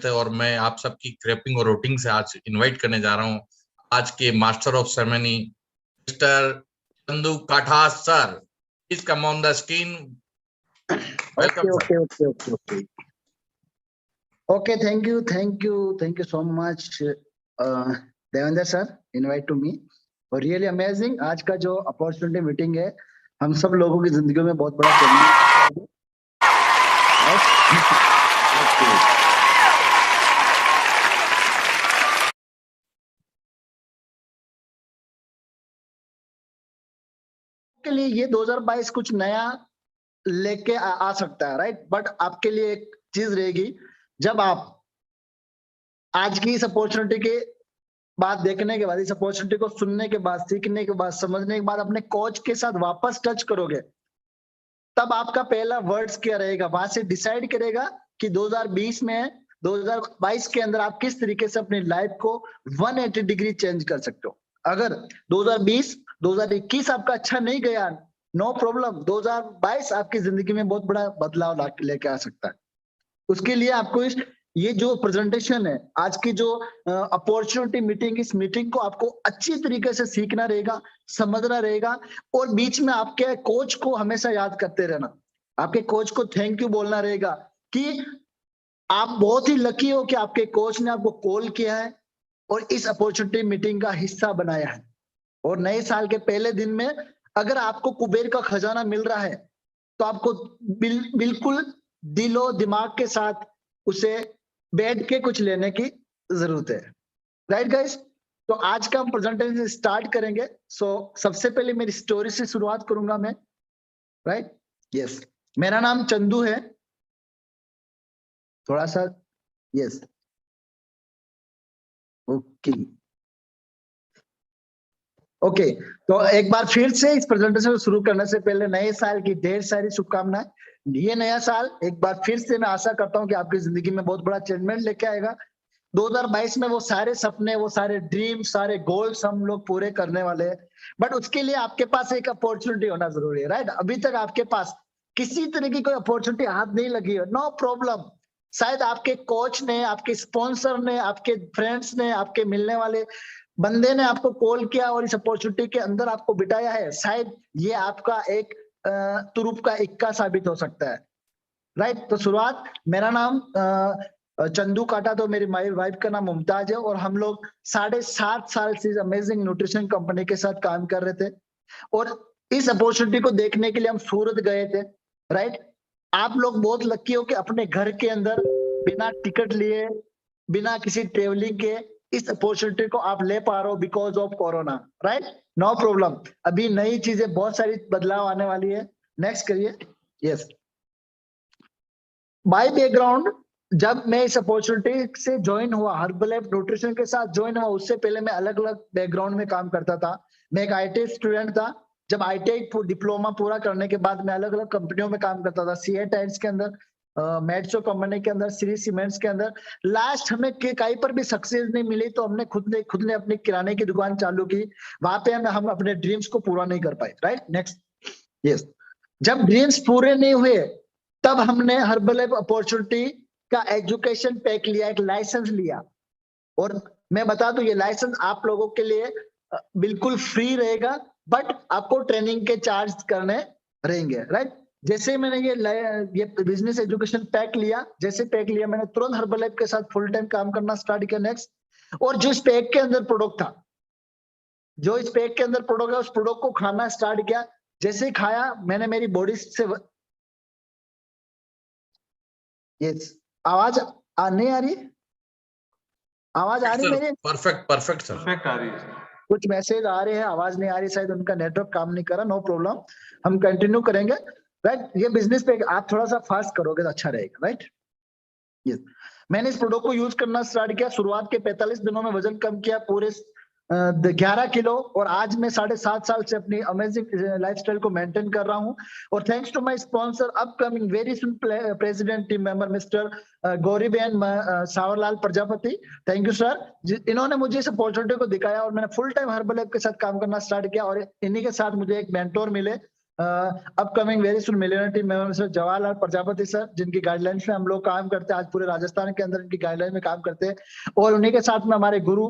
थे और मैं आप सबकी ग्रेपिंग और रोटिंग से आज इनवाइट करने जा रहा हूँ आज के master of ceremony mister Chandu Katha sir. Please come on the screen. Welcome Okay, okay, okay, okay. Okay, thank you so much, Devendra sir, invite to me. और really amazing आज का जो अपॉर्चुनिटी मीटिंग है, हम सब लोगों की जिंदगी में बहुत बड़ा चैलेंज के लिए ये 2022 कुछ नया लेके आ सकता है, राइट? बट आपके लिए एक चीज रहेगी, जब आप आज की इस अपॉर्चुनिटी के बात देखने के बाद, इस अपॉर्चुनिटी को सुनने के बाद, सीखने के बाद, समझने के बाद अपने कोच के साथ वापस टच करोगे, तब आपका पहला वर्ड्स क्या रहेगा, वहां से डिसाइड करेगा कि 2020 में 2022 के अंदर आप किस तरीके से अपनी लाइफ को 180 डिग्री चेंज कर सकते हो। अगर 2020 2021 आपका अच्छा नहीं गया, नो प्रॉब्लम, 2022 आपकी जिंदगी में बहुत बड़ा बदलाव लेके आ सकता है। उसके लिए आपको ये जो प्रेजेंटेशन है, आज की जो अपॉर्चुनिटी मीटिंग, इस मीटिंग को आपको अच्छी तरीके से सीखना रहेगा, समझना रहेगा, और बीच में आपके कोच को हमेशा याद करते रहना। आपके कोच को थैंक यू बोलना रहेगा कि आप बहुत ही लकी हो कि आपके कोच ने आपको कॉल किया है और इस अपॉर्चुनिटी मीटिंग का हिस्सा बनाया है। और नए साल के पहले दिन में अगर आपको कुबेर का खजाना मिल रहा है, तो आपको बिल्कुल दिलो दिमाग के साथ उसे बैठ के कुछ लेने की जरूरत है, राइट गाइस? तो आज का हम प्रेजेंटेशन स्टार्ट करेंगे। सो सबसे पहले मेरी स्टोरी से शुरुआत करूंगा मैं, राइट? यस, मेरा नाम चंदू है, थोड़ा सा, यस, ओके। तो एक बार फिर से इस प्रेजेंटेशन को शुरू करने से पहले नए साल की ढेर सारी शुभकामनाएं। ये नया साल एक बार फिर से मैं आशा करता हूं कि आपकी जिंदगी में बहुत बड़ा चेंजमेंट लेके आएगा। 2022 में वो सारे सपने, वो सारे ड्रीम, सारे गोल्स हम लोग पूरे करने वाले हैं, बट उसके लिए आपके पास एक अपॉर्चुनिटी होना जरूरी है, राइट? अभी तक आपके पास किसी तरह की कोई अपॉर्चुनिटी हाथ नहीं लगी है, नो प्रॉब्लम। शायद आपके कोच ने, आपके स्पॉन्सर ने, आपके फ्रेंड्स ने, आपके मिलने वाले बंदे ने आपको कॉल किया और इस अपॉर्चुनिटी के अंदर आपको बिठाया है। शायद ये आपका एक तुरुप का इक्का साबित हो सकता है, राइट? तो शुरुआत, मेरा नाम चंदू काटा, तो मेरी वाइफ का नाम मुमताज है, और हम लोग 7.5 साल से अमेजिंग न्यूट्रिशन कंपनी के साथ काम कर रहे थे, और इस अपॉर्चुनिटी को देखने के लिए हम सूरत गए थे, राइट? आप लोग बहुत लकी हो कि अपने घर के अंदर बिना टिकट लिए, बिना किसी ट्रेवलिंग के इस अपॉर्चुनिटी को आप ले पा रहे हो because of corona, right? No problem. अभी नई चीजें, बहुत सारी बदलाव आने वाली है। नेक्स्ट करिए। यस, बाय बैकग्राउंड, जब मैं इस अपॉर्चुनिटी से ज्वाइन हुआ, हर्बलाइफ न्यूट्रिशन के साथ ज्वाइन हुआ, उससे पहले मैं अलग अलग बैकग्राउंड में काम करता था। मैं एक आईटी स्टूडेंट था। जब आईटी डिप्लोमा पूरा करने के बाद मैं अलग अलग कंपनियों में काम करता था, सीए टाइल्स के अंदर, मेड्सो कंपनी के अंदर, श्री सीमेंट्स के अंदर। लास्ट हमें कहीं पर भी सक्सेस नहीं मिली, तो हमने खुद ने अपनी किराने की दुकान चालू की। वहां पे हम अपने ड्रीम्स को पूरा नहीं कर पाए, राइट? नेक्स्ट। यस, जब ड्रीम्स पूरे नहीं हुए, तब हमने हर्बलाइफ अपॉर्चुनिटी का एजुकेशन पैक लिया, एक लाइसेंस लिया। और मैं बता दूं, ये लाइसेंस आप लोगों के लिए बिल्कुल फ्री रहेगा, बट आपको ट्रेनिंग के चार्ज करने रहेंगे, राइट? जैसे मैंने ये बिजनेस एजुकेशन पैक लिया, जैसे पैक लिया, मैंने तुरंत हर्बलाइफ के साथ फुल टाइम काम करना स्टार्ट किया। नेक्स्ट। और जो इस पैक के अंदर प्रोडक्ट था, जो इस पैक के अंदर प्रोडक्ट है, उस प्रोडक्ट को खाना स्टार्ट किया। जैसे ही खाया, मैंने मेरी बॉडी से, यस, आवाज नहीं आ रही? आवाज आ रही मेरी? परफेक्ट सर, परफेक्ट आ रही है। कुछ मैसेज आ रहे हैं, आवाज नहीं आ रही, शायद उनका नेटवर्क काम नहीं कर रहा। नो प्रॉब्लम, हम कंटिन्यू करेंगे, राइट? ये बिजनेस पे आप थोड़ा सा फास्ट करोगे तो अच्छा रहेगा, राइट? यस, मैंने इस प्रोडक्ट को यूज करना स्टार्ट किया। शुरुआत के 45 दिनों में वजन कम किया, पूरे 11 किलो, और आज मैं 7.5 साल से अपनी अमेजिंग लाइफस्टाइल को मेंटेन कर रहा हूं। और thanks to my sponsor, upcoming very soon president team member mister Gauriben Sawarlal Prajapati, thank you sir. इन्होंने मुझे इस अपॉर्चुनिटी को दिखाया और मैंने फुल टाइम हर्बलाइफ के साथ काम करना स्टार्ट किया। और इन्हीं के साथ मुझे एक मेंटोर मिले, अपकमिंग वेरी सुन millionaire team member sir Jawaharlal Prajapati sir, जिनकी गाइडलाइंस में हम लोग काम करते हैं, आज पूरे राजस्थान के अंदर इनकी गाइडलाइन में काम करते हैं। और उन्हीं के साथ में हमारे गुरु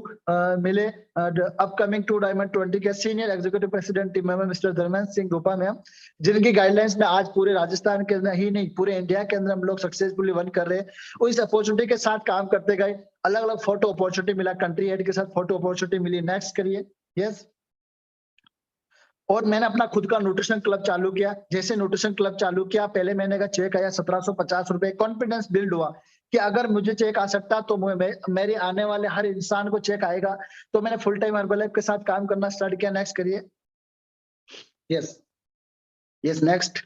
मिले अपकमिंग 2 डायमंड 20 के senior executive president team member mister Dharmendra Singh Rupa ma'am, जिनकी गाइडलाइंस में आज पूरे राजस्थान के अंदर ही नहीं पूरे इंडिया के अंदर हम लोग सक्सेसफुली वर्क कर रहे हैं। और इस अपॉर्चुनिटी के साथ काम करते गए, अलग अलग फोटो अपॉर्चुनिटी मिला, कंट्री हेड के साथ फोटो अपॉर्चुनिटी मिली। नेक्स्ट करिए। यस। और मैंने अपना खुद का न्यूट्रिशन क्लब चालू किया। जैसे न्यूट्रिशन क्लब चालू किया, पहले महीने का चेक आया 1750 रुपए। कॉन्फिडेंस बिल्ड हुआ कि अगर मुझे चेक आ सकता तो मेरे आने वाले हर इंसान को चेक आएगा। तो मैंने फुल टाइम हर्बलाइफ के साथ काम करना स्टार्ट किया। नेक्स्ट करिए। Yes yes. नेक्स्ट।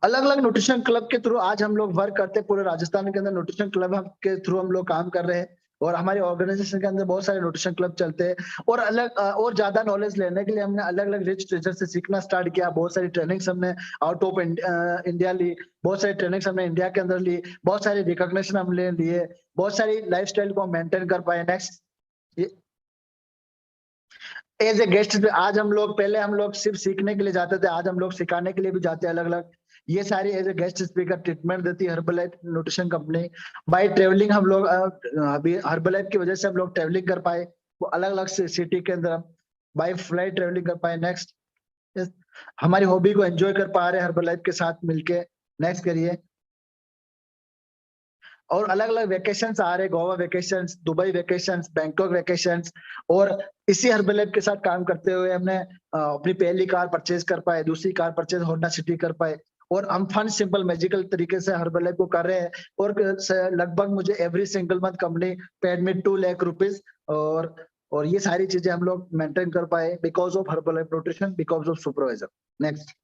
अलग अलग न्यूट्रिशन क्लब के थ्रू आज हम लोग वर्क करते हैं। पूरे राजस्थान के अंदर न्यूट्रिशन क्लब के थ्रू हम लोग काम कर रहे हैं। और हमारी ऑर्गेनाइजेशन के अंदर बहुत सारे न्यूट्रिशन क्लब चलते हैं। और और ज्यादा नॉलेज लेने के लिए हमने अलग अलग रिच टीचर से सीखना स्टार्ट किया। बहुत सारी ट्रेनिंग्स हमने आउट ऑफ इंडिया ली, बहुत सारी ट्रेनिंग्स हमने इंडिया के अंदर ली, बहुत सारी रिकॉग्निशन हमने लिए, बहुत सारी लाइफस्टाइल को मेंटेन कर पाए। नेक्स्ट। एज ए गेस्ट आज हम लोग, पहले हम लोग सिर्फ सीखने के लिए जाते थे, आज हम लोग सिखाने के लिए भी जाते हैं अलग अलग। ये सारी as a guest speaker treatment देती है Herbalife nutrition company. By travelling हम लोग अभी हर्बलाइफ की वजह से हम लोग ट्रेवलिंग कर पाए, वो अलग अलग सिटी के अंदर बाय फ्लाइट ट्रेवलिंग कर पाए। नेक्स्ट। हमारी हॉबी को एंजॉय कर पा रहे हैं हर्बलाइफ के साथ मिलके। नेक्स्ट करिए। और अलग अलग वेकेशंस आ रहे, Goa vacations, Dubai vacations, Bangkok vacations. और इसी हर्बलाइफ के साथ काम करते हुए हमने अपनी पहली कार परचेज कर पाए, दूसरी कार परचेज होंडा सिटी कर पाए। और हम फन सिंपल मैजिकल तरीके से हर्बलाइफ को कर रहे हैं। और लगभग मुझे every single month company paid me 2 lakh rupees. और ये सारी चीजें हम लोग मेंटेन कर पाए because of Herbalife nutrition, because of supervisor. Next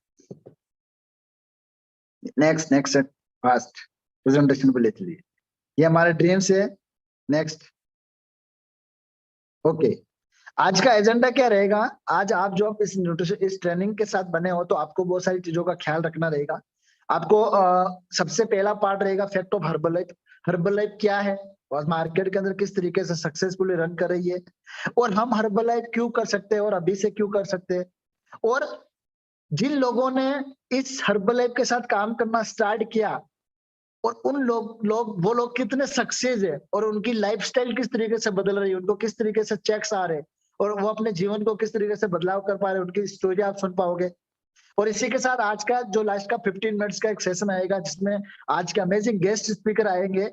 next next fast presentation को लेते लिए, ये हमारे ड्रीम्स है। नेक्स्ट। ओके। आज का एजेंडा क्या रहेगा? आज आप जो इस न्यूट्रिशन इस ट्रेनिंग के साथ बने हो तो आपको बहुत सारी चीजों का ख्याल रखना रहेगा। आपको सबसे पहला पार्ट रहेगा फैक्ट ऑफ हर्बलाइफ। हर्बलाइफ क्या है और मार्केट के अंदर किस तरीके से सक्सेसफुली रन कर रही है, और हम हर्बलाइफ क्यों कर सकते हैं और अभी से क्यों कर सकते हैं। और जिन लोगों ने इस हर्बलाइफ के साथ काम करना स्टार्ट किया और उन वो लोग कितने सक्सेस है और उनकी लाइफस्टाइल किस तरीके से बदल रही है, उनको किस तरीके से चेक्स आ रहे हैं और वो अपने जीवन को किस तरीके से बदलाव कर पा रहे हैं, उनकी स्टोरी आप सुन पाओगे। और इसी के साथ आज का जो लास्ट का 15 मिनट्स का एक सेशन आएगा जिसमें आज के अमेजिंग गेस्ट स्पीकर आएंगे।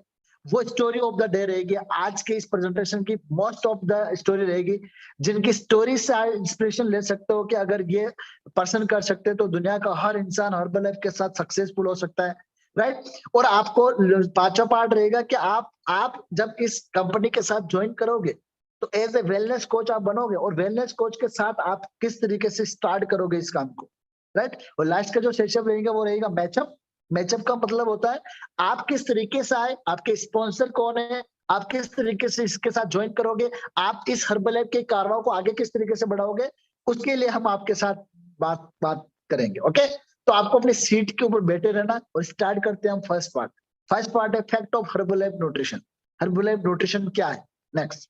वो स्टोरी ऑफ द डे रहेगी आज के इस प्रेजेंटेशन की, मोस्ट ऑफ द स्टोरी रहेगी जिनकी स्टोरी से आप इंस्पिरेशन ले सकते हो कि अगर ये पर्सन कर सकते हैं तो दुनिया का हर इंसान हर्बलाइफ के साथ सक्सेसफुल हो सकता है। राइट। और आपको पांचवा पार्ट रहेगा कि आप जब इस कंपनी के साथ ज्वाइन करोगे तो एज ए वेलनेस कोच आप बनोगे और वेलनेस कोच के साथ आप किस तरीके से स्टार्ट करोगे इस काम को। राइट। और लास्ट का जो सेशन रहेगा वो रहेगा मैचअप। मैचअप का मतलब होता है आप किस तरीके से आए, आपके स्पॉन्सर कौन है, आप किस तरीके से इसके साथ ज्वाइन करोगे, आप इस हर्बलाइफ के कारवां को आगे किस तरीके से बढ़ाओगे, उसके लिए हम आपके साथ बात करेंगे। ओके। तो आपको अपनी सीट के ऊपर बैठे रहना और स्टार्ट करते हैं हम फर्स्ट पार्ट। फर्स्ट पार्ट है fact of Herbalife nutrition. Herbalife nutrition क्या है। नेक्स्ट।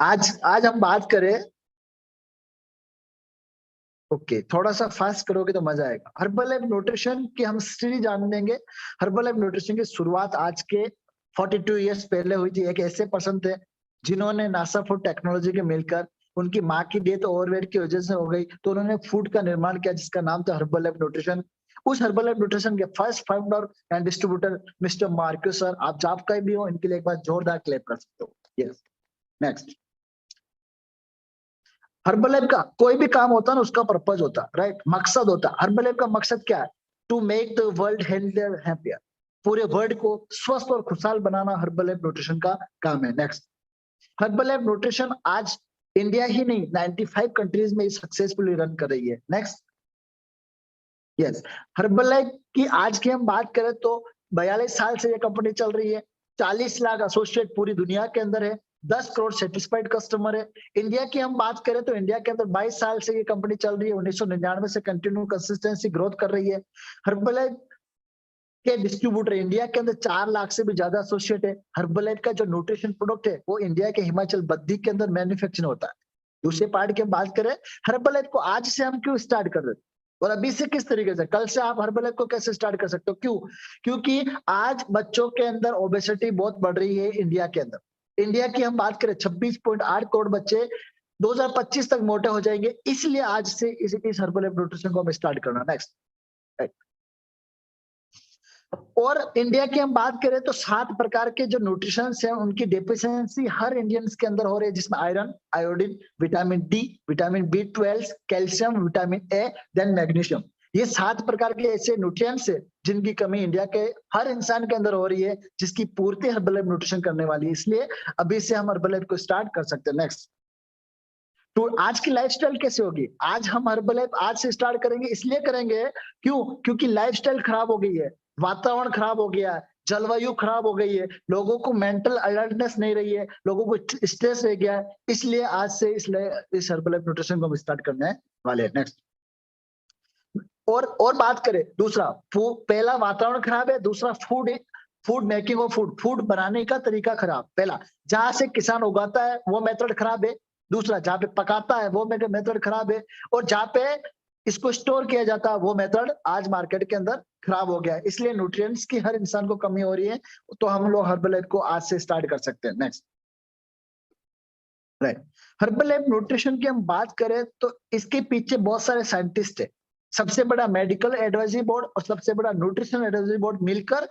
आज हम बात करें, ओके थोड़ा सा फास्ट करोगे तो मजा आएगा। हर्बलाइफ न्यूट्रिशन की हम हिस्ट्री जान लेंगे। हर्बलाइफ न्यूट्रिशन की शुरुआत आज के 42 इयर्स पहले हुई थी। एक ऐसे पर्सन थे जिन्होंने नासा फूड टेक्नोलॉजी के मिलकर, उनकी माँ की डेथ ओवरवेट की वजह से हो गई तो उन्होंने फूड का निर्माण किया जिसका नाम था हर्बलाइफ न्यूट्रिशन। उस हर्बलाइफ न्यूट्रिशन के first founder and distributor mister Marcus sir, आप जॉब का भी हो इनके लिए एक बार जोरदार क्लैप कर सकते हो। यस। नेक्स्ट। हर्बलाइफ का कोई भी काम होता है ना उसका पर्पज होता है, राइट, मकसद होता है। हर्बलाइफ का मकसद क्या है? To make the world healthier happier. पूरे वर्ल्ड को स्वस्थ और खुशहाल बनाना हर्बलाइफ न्यूट्रिशन का काम है। नेक्स्ट। हर्बलाइफ न्यूट्रिशन आज इंडिया ही नहीं 95 कंट्रीज में सक्सेसफुली रन कर रही है। नेक्स्ट। यस। हर्बलाइफ की आज की हम बात करें तो 42 साल से ये कंपनी चल रही है। 40 लाख एसोसिएट पूरी दुनिया के अंदर है। 10 करोड़ सेटिस्फाइड कस्टमर है। इंडिया की हम बात करें तो इंडिया के अंदर 22 साल से ये कंपनी चल रही है। 1999 से कंटिन्यू कंसिस्टेंसी ग्रोथ कर रही है। हर्बलाइफ के डिस्ट्रीब्यूटर इंडिया के अंदर 4 लाख से भी ज्यादा एसोसिएट है। हर्बलाइफ का जो न्यूट्रिशन प्रोडक्ट है वो इंडिया के हिमाचल बद्दी के अंदर मैन्युफैक्चर होता है। दूसरे पार्ट की हम बात करें, हर्बलाइफ को आज से हम क्यों स्टार्ट कर रहे हैं और अभी से किस तरीके से, कल से आप हर्बलाइफ को कैसे स्टार्ट कर सकते हो, क्यों? क्योंकि आज बच्चों के अंदर ओबेसिटी बहुत बढ़ रही है इंडिया के अंदर। इंडिया की हम बात करें 26.8 करोड़ बच्चे 2025 तक मोटे हो जाएंगे, इसलिए आज से इस हर्बलाइफ न्यूट्रिशन को हम स्टार्ट करना। नेक्स्ट। और इंडिया की हम बात करें तो 7 प्रकार के जो न्यूट्रिशन है उनकी डेफिशिएंसी हर इंडियंस के अंदर हो रही है, जिसमें iron, iodine, vitamin D, vitamin B12, calcium, vitamin A, then magnesium. ये 7 प्रकार के ऐसे न्यूट्रिएंट्स है जिनकी कमी इंडिया के हर इंसान के अंदर हो रही है, जिसकी पूर्ति हर्बलाइफ न्यूट्रिशन करने वाली है। इसलिए अभी से हम हर्बलाइफ को स्टार्ट कर सकते हैं। नेक्स्ट। तो आज की लाइफस्टाइल कैसे होगी? आज हम हर्बलाइफ आज से स्टार्ट करेंगे, इसलिए करेंगे क्यों? क्योंकि लाइफस्टाइल खराब हो गई है, वातावरण खराब हो गया है, जलवायु खराब हो गई है, लोगों को मेंटल अलर्टनेस नहीं रही है, लोगों को स्ट्रेस रह गया है, इसलिए आज से इस हर्बलाइफ न्यूट्रिशन को हम स्टार्ट करने वाले हैं। नेक्स्ट। और बात करें दूसरा, पहला वातावरण खराब है, दूसरा फूड मेकिंग और फूड बनाने का तरीका खराब। पहला, जहां से किसान उगाता है वो मेथड खराब है, दूसरा जहाँ पे पकाता है वो मेथड खराब है, और जहाँ पे इसको स्टोर किया जाता है वो मेथड आज मार्केट के अंदर खराब हो गया है। इसलिए न्यूट्रिएंट्स की हर इंसान को कमी हो रही है, तो हम लोग हर्बलाइफ को आज से स्टार्ट कर सकते हैं। नेक्स्ट। राइट। हर्बलाइफ न्यूट्रिशन की हम बात करें तो इसके पीछे बहुत सारे साइंटिस्ट है। सबसे बड़ा मेडिकल एडवाइजरी बोर्ड और सबसे बड़ा न्यूट्रिशन एडवाइजरी बोर्ड मिलकर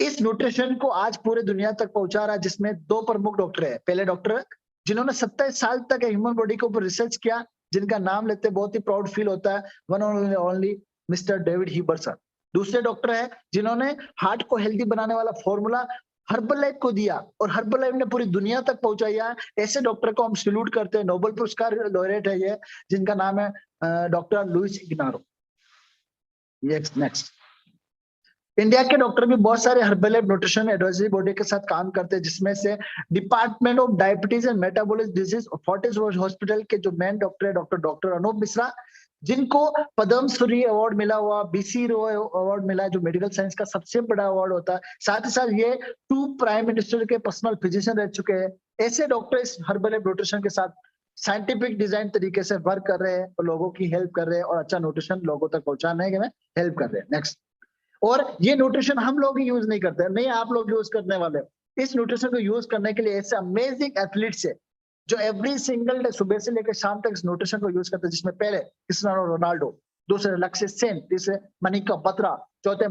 इस न्यूट्रिशन को आज पूरे दुनिया तक पहुंचा रहा है, जिसमें 2 प्रमुख डॉक्टर है। पहले डॉक्टर जिन्होंने 27 साल तक ह्यूमन बॉडी के ऊपर रिसर्च किया, जिनका नाम लेते बहुत ही प्राउड फील होता है, one only mister David Heber sir. दूसरे डॉक्टर है जिन्होंने हार्ट को हेल्दी बनाने वाला फॉर्मूला हर्बलाइफ को दिया और हर्बलाइफ ने पूरी दुनिया तक पहुंचाया। ऐसे डॉक्टर को हम सैल्यूट करते हैं। नोबेल पुरस्कार लॉरेट है ये, जिनका नाम है डॉक्टर लुइस इग्नारो। नेक्स्ट। इंडिया के डॉक्टर भी बहुत सारे हर्बलाइफ न्यूट्रिशन एडवाइजरी बॉडी के साथ काम करते हैं, जिसमें से department of diabetes and metabolic disease Fortis hospital के जो मेन डॉक्टर है डॉक्टर अनूप मिश्रा, जिनको पद्म श्री अवार्ड मिला हुआ, BC रॉय अवार्ड मिला है, जो मेडिकल साइंस का सबसे बड़ा अवार्ड होता है। साथ ही साथ ये 2 प्राइम मिनिस्टर के पर्सनल फिजिशियन रह चुके हैं। ऐसे डॉक्टर इस हर्बलाइफ न्यूट्रिशन के साथ साइंटिफिक डिजाइन तरीके से वर्क कर रहे हैं और लोगों की हेल्प कर रहे हैं और अच्छा न्यूट्रिशन लोगों तक पहुंचाने में हेल्प कर रहे हैं। नेक्स्ट। और ये न्यूट्रिशन हम लोग ही यूज नहीं करते, नहीं आप लोग यूज करने वाले हो। इस न्यूट्रिशन को यूज करने के लिए ऐसे अमेजिंग एथलीट्स है जो एवरी सिंगल डे सुबह से लेकर शाम तक इस न्यूट्रिशन को यूज करते हैं, जिसमें पहले क्रिस्टियानो रोनाल्डो, दूसरे लक्ष्य सेन, तीसरे मनिका बत्रा, चौथे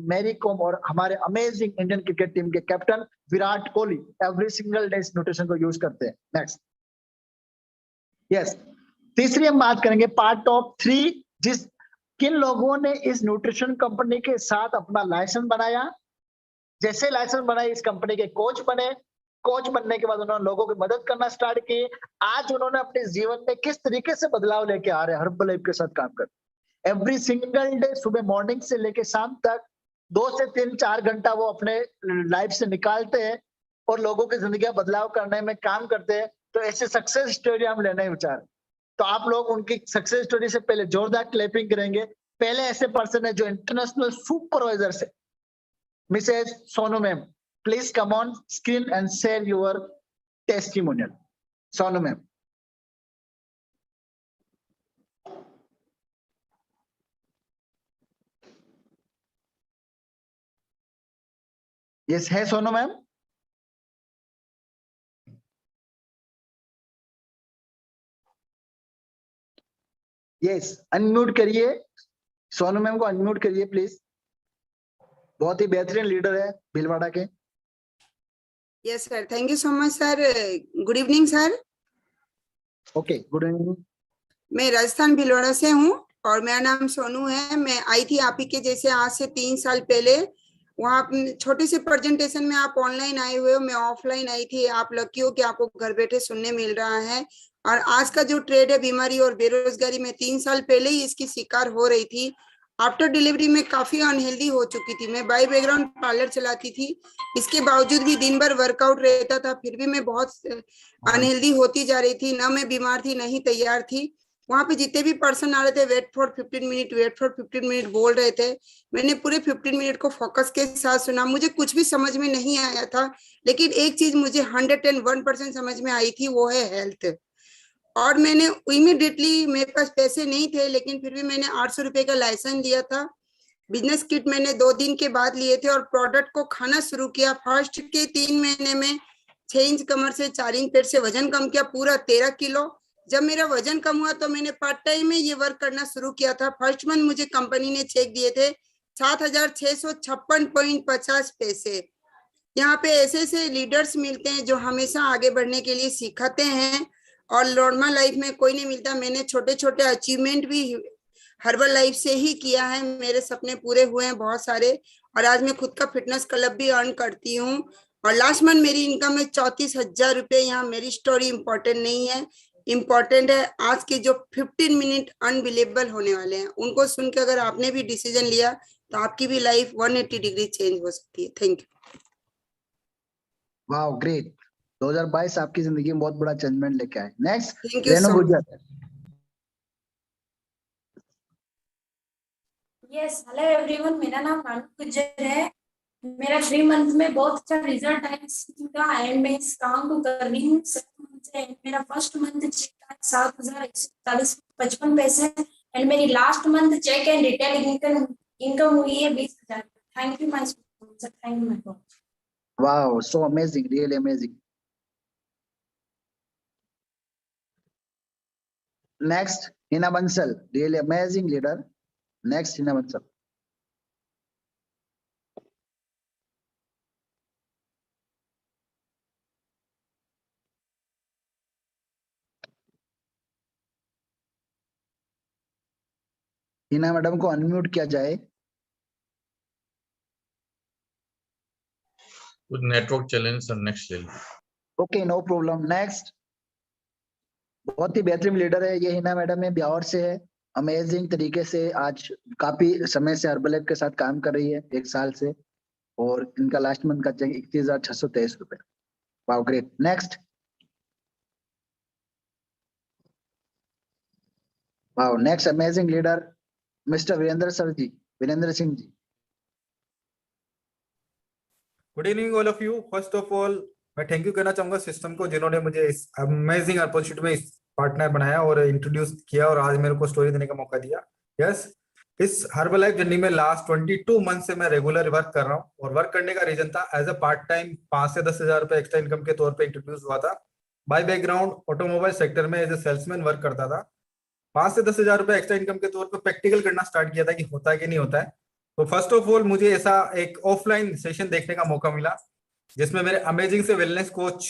मैरी कॉम और हमारे अमेजिंग इंडियन क्रिकेट टीम के captain Virat Kohli every single day इस न्यूट्रिशन को यूज करते हैं। नेक्स्ट। यस। तीसरी हम बात करेंगे पार्ट ऑफ 3, जिस किन लोगों ने इस न्यूट्रिशन कंपनी के साथ अपना लाइसेंस बनाया। जैसे लाइसेंस बनाए इस कंपनी के कोच बने, कोच बनने के बाद उन्होंने लोगों की मदद करना स्टार्ट की। आज उन्होंने अपने जीवन में किस तरीके से बदलाव लेके आ रहे हैं हर्बलाइफ के साथ काम कर। एवरी सिंगल डे सुबह मॉर्निंग से लेके शाम तक 2 से 3-4 घंटा वो अपने लाइफ से निकालते हैं और लोगों की जिंदगी बदलाव करने में काम करते हैं। तो ऐसे सक्सेस स्टोरी हम लेने विचार, तो आप लोग उनकी सक्सेस स्टोरी से पहले जोरदार क्लैपिंग करेंगे। पहले ऐसे पर्सन है जो इंटरनेशनल सुपरवाइजर से, Mrs Sonu ma'am, please come on screen and share your testimonial. Sonu ma'am. Yes, है सोनू मैम? यस, अनम्यूट करिए सोनू मैम को, अनम्यूट करिए प्लीज। बहुत ही बेहतरीन लीडर है भीलवाड़ा के। Yes sir, thank you so much sir. Good evening sir. Okay, good evening. मैं राजस्थान भीलवाड़ा से हूँ और मेरा नाम सोनू है। मैं आई थी आप ही के जैसे आज से 3 साल पहले। वहाँ छोटे से प्रेजेंटेशन में आप ऑनलाइन आए हुए हो, मैं ऑफलाइन आई थी। आप लकी हो कि आपको घर बैठे सुनने मिल रहा है। और आज का जो ट्रेड है बीमारी और बेरोजगारी, में 3 साल पहले ही इसकी शिकार हो रही थी। आफ्टर डिलीवरी में काफी अनहेल्दी हो चुकी थी। मैं बाय बैकग्राउंड पार्लर चलाती थी, इसके बावजूद भी दिन भर वर्कआउट रहता था, फिर भी मैं बहुत अनहेल्दी होती जा रही थी। ना मैं बीमार थी, नहीं तैयार थी। वहां पे जितने भी पर्सन आ रहे थे, wait for 15 minute, wait for 15 minute बोल रहे थे। मैंने पूरे 15 मिनट को फोकस के साथ सुना। मुझे कुछ भी समझ में नहीं आया था, लेकिन एक चीज मुझे 101% समझ में आई थी, वो है हेल्थ। और मैंने इमीडिएटली, मेरे पास पैसे नहीं थे लेकिन फिर भी मैंने 800 रुपए का लाइसेंस लिया था। बिजनेस किट मैंने 2 दिन के बाद लिए थे और प्रोडक्ट को खाना शुरू किया। फर्स्ट के 3 महीने में 6 इंच कमर से 4 इंच पेट से वजन कम किया, पूरा 13 किलो। जब मेरा वजन कम हुआ तो मैंने पार्ट टाइम में ये वर्क करना शुरू किया था। फर्स्ट मंथ मुझे कंपनी ने चेक दिए थे 7,656.50 पैसे। यहाँ पे ऐसे ऐसे लीडर्स मिलते हैं जो हमेशा आगे बढ़ने के लिए सिखाते हैं और नॉर्मल लाइफ में कोई नहीं मिलता। मैंने छोटे छोटे अचीवमेंट भी हर्बल लाइफ से ही किया है, मेरे सपने पूरे हुए हैं बहुत सारे। और आज मैं खुद का फिटनेस क्लब भी अर्न करती हूँ और लास्ट मंथ मेरी इनकम है 34,000 रुपए। यहाँ मेरी स्टोरी इम्पोर्टेंट नहीं है, इम्पोर्टेंट है आज के जो 15 मिनट अनबिलीवेबल होने वाले हैं, उनको सुन के अगर आपने भी डिसीजन लिया तो आपकी भी लाइफ 180 डिग्री चेंज हो सकती है। Thank you. वाओ ग्रेट, 2022 आपकी जिंदगी में बहुत बड़ा चेंजमेंट लेके आए। Next thank you Renu so much. Gurjar. Yes, hello everyone, मेरा नाम रानू गुज्जर है। मेरा 3 मंथ में बहुत अच्छा रिजल्ट आया का एंड मैं इस काम को कर रही हूँ 7 मंथ से। एंड मेरा फर्स्ट मंथ चेक आया 7,140.55 पैसे एंड मेरी last month check and retail income हुई है 20,000। Thank you my sponsor, thank you my coach. Wow so amazing, really amazing. Next Hina Bansal, really amazing leader. Next Hina Bansal. Hina madam को unmute किया जाए। कुछ नेटवर्क चैलेंज सर, नेक्स्ट ले लीजिए। Okay no problem. Next, बहुत ही बेहतरीन लीडर है ये हिना मैडम है, ब्यावर से है। अमेजिंग तरीके से आज काफी समय से हर्बलाइफ के साथ काम कर रही है, 1 साल से। और इनका लास्ट मंथ का चेक 31,623 रुपए। Wow great. Next, wow next amazing leader mister Virendra sir ji, Virendra Singh ji. Good evening all of you. First of all मैं थैंक यू कहना चाहूंगा सिस्टम को, जिन्होंने मुझे इस अमेजिंग अपॉर्चुनिटी में इस पार्टनर बनाया और इंट्रोड्यूस किया और आज मेरे को स्टोरी देने का मौका दिया। यस, इस हर्बल लाइफ जर्नी में लास्ट 22 मंथ से मैं रेगुलर वर्क कर रहा हूँ और वर्क करने का रीजन था एज अ पार्ट टाइम 5 से 10,000 रुपए एक्स्ट्रा इनकम के तौर पर इंट्रोड्यूस हुआ था। बाय बैकग्राउंड ऑटोमोबाइल सेक्टर में एज ए सेल्समैन वर्क करता था। 5 से 10,000 रुपए एक्स्ट्रा इनकम के तौर पर प्रैक्टिकल करना स्टार्ट किया था कि होता है कि नहीं होता है। तो फर्स्ट ऑफ ऑल मुझे ऐसा एक ऑफलाइन सेशन देखने का मौका मिला जिसमें मेरे अमेजिंग से वेलनेस कोच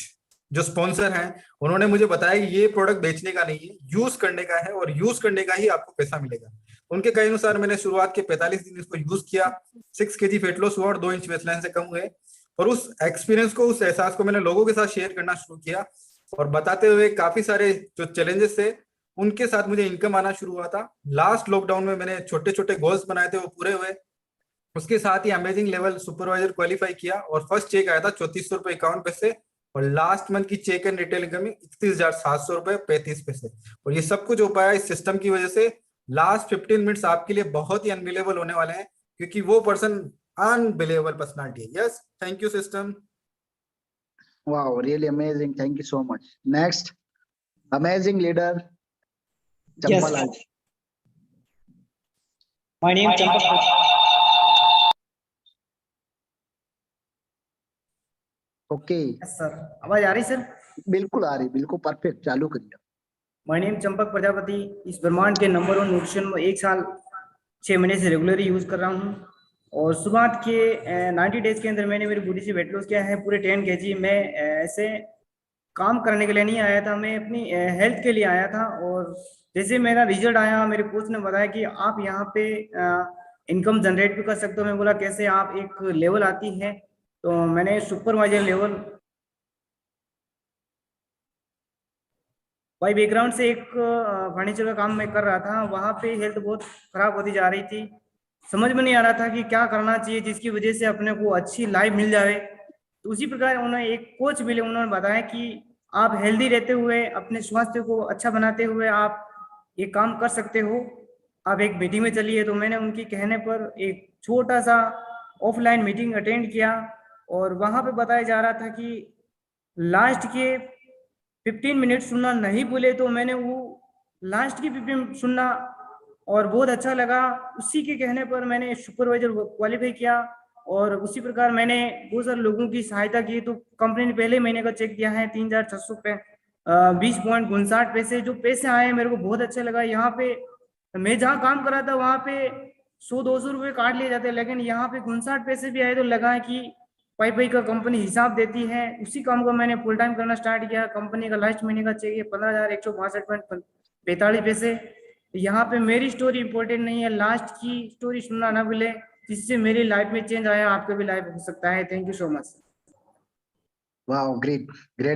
जो स्पॉन्सर हैं उन्होंने मुझे बताया कि ये प्रोडक्ट बेचने का नहीं है, यूज करने का है और यूज करने का ही आपको पैसा मिलेगा। उनके कहे अनुसार मैंने शुरुआत के 45 दिन इसको यूज किया, 6 kg फेट लॉस हुआ और 2 इंच वेस्ट लाइन से कम हुए। और उस एक्सपीरियंस को, उस एहसास को मैंने लोगों के साथ शेयर करना शुरू किया और बताते हुए काफी सारे जो चैलेंजेस थे उनके साथ मुझे इनकम आना शुरू हुआ था। लास्ट लॉकडाउन में मैंने छोटे छोटे गोल्स बनाए थे, वो पूरे हुए। उसके साथ ही अमेजिंग लेवल सुपरवाइजर क्वालिफाई किया और फर्स्ट चेक आया था 3400 रुपए 51 पैसे और लास्ट मंथ की चेक एंड रिटेल इनकम 31,700 रुपए 35 पैसे। और ये सब कुछ हो पाया इस सिस्टम की वजह से। लास्ट 15 मिनट्स आपके लिए बहुत ही अनबिलीवेबल होने वाले हैं क्योंकि वो पर्सन अनबिलीवेबल पर्सनालिटी है। Yes, thank you system. Wow really amazing, thank you so much. Next amazing leader Champalal. My name Champak. Okay sir, आवाज आ रही सर? बिल्कुल आ रही, बिल्कुल परफेक्ट, चालू करिए। My name Champak Prajapati. इस ब्रह्मांड के नंबर 1 न्यूट्रिशन में 1 साल 6 महीने से रेगुलरली यूज कर रहा हूँ और शुरुआत के 90 डेज के अंदर मैंने मेरी बॉडी से वेट लॉस किया है पूरे 10 kg। मैं ऐसे काम करने के लिए नहीं आया था, मैं अपनी हेल्थ के लिए आया था। और जैसे मेरा रिजल्ट आया, मेरे कोच ने बताया कि आप यहाँ पे इनकम जनरेट भी कर सकते हो। मैं बोला कैसे? आप एक लेवल आती है, तो मैंने सुपरवाइजर लेवल बाई बैकग्राउंड से एक फर्नीचर का काम मैं कर रहा था। वहाँ पे हेल्थ बहुत खराब होती जा रही थी, समझ में नहीं आ रहा था कि क्या करना चाहिए जिसकी वजह से अपने को अच्छी लाइफ मिल जाए। तो उसी प्रकार उन्होंने एक कोच मिले, उन्होंने बताया कि आप हेल्दी रहते हुए अपने स्वास्थ्य को अच्छा बनाते हुए आप ये काम कर सकते हो, आप एक मीटिंग में चलिए। तो मैंने उनके कहने पर एक छोटा सा ऑफलाइन मीटिंग अटेंड किया और वहाँ पे बताया जा रहा था कि लास्ट के 15 मिनट सुनना नहीं भूले, तो मैंने वो लास्ट की 15 मिनट सुनना और बहुत अच्छा लगा। उसी के कहने पर मैंने सुपरवाइजर क्वालिफाई किया और उसी प्रकार मैंने बहुत सारे लोगों की सहायता की। तो कंपनी ने पहले महीने का चेक दिया है 3600 पे 20.59 पैसे। जो पैसे आए मेरे को बहुत अच्छा लगा। यहाँ पे मैं जहाँ काम कर रहा था वहाँ पे 100-200 रुपये काट लिए जाते, लेकिन यहाँ पे 59 पैसे भी आए तो लगा कि पाई का कंपनी हिसाब देती है। उसी काम को मैंने फुल टाइम करना स्टार्ट किया। कंपनी का लास्ट महीने का चेक है 15,162.45 पैसे। यहाँ पे मेरी स्टोरी इंपॉर्टेंट नहीं है, लास्ट की स्टोरी सुनना ना भूले, जिससे मेरी लाइफ में चेंज आया, आपके भी लाइफ हो सकता है। Thank you so much. Wow, great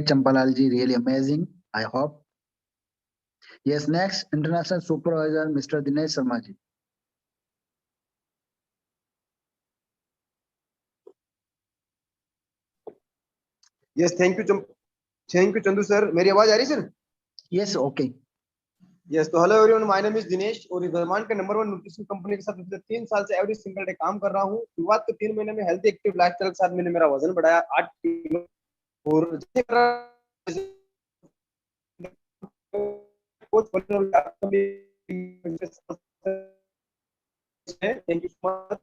Champalal ji, really amazing. I hope. Yes, next international supervisor, Mr. Dinesh Sharma ji. Yes, thank you Chandu sir. मेरी आवाज आ रही है सर? Yes, okay. यस, तो hello everyone, my name is Dinesh और इस ब्रह्मांड के नंबर 1 न्यूट्रिशन कंपनी के साथ पिछले 3 साल से एवरी सिंगल डे काम कर रहा हूं। शुरुआत के 3 महीने में हेल्थी एक्टिव लाइफस्टाइल के साथ मैंने मेरा वजन बढ़ाया 8 किलो और थैंक यू सो मच।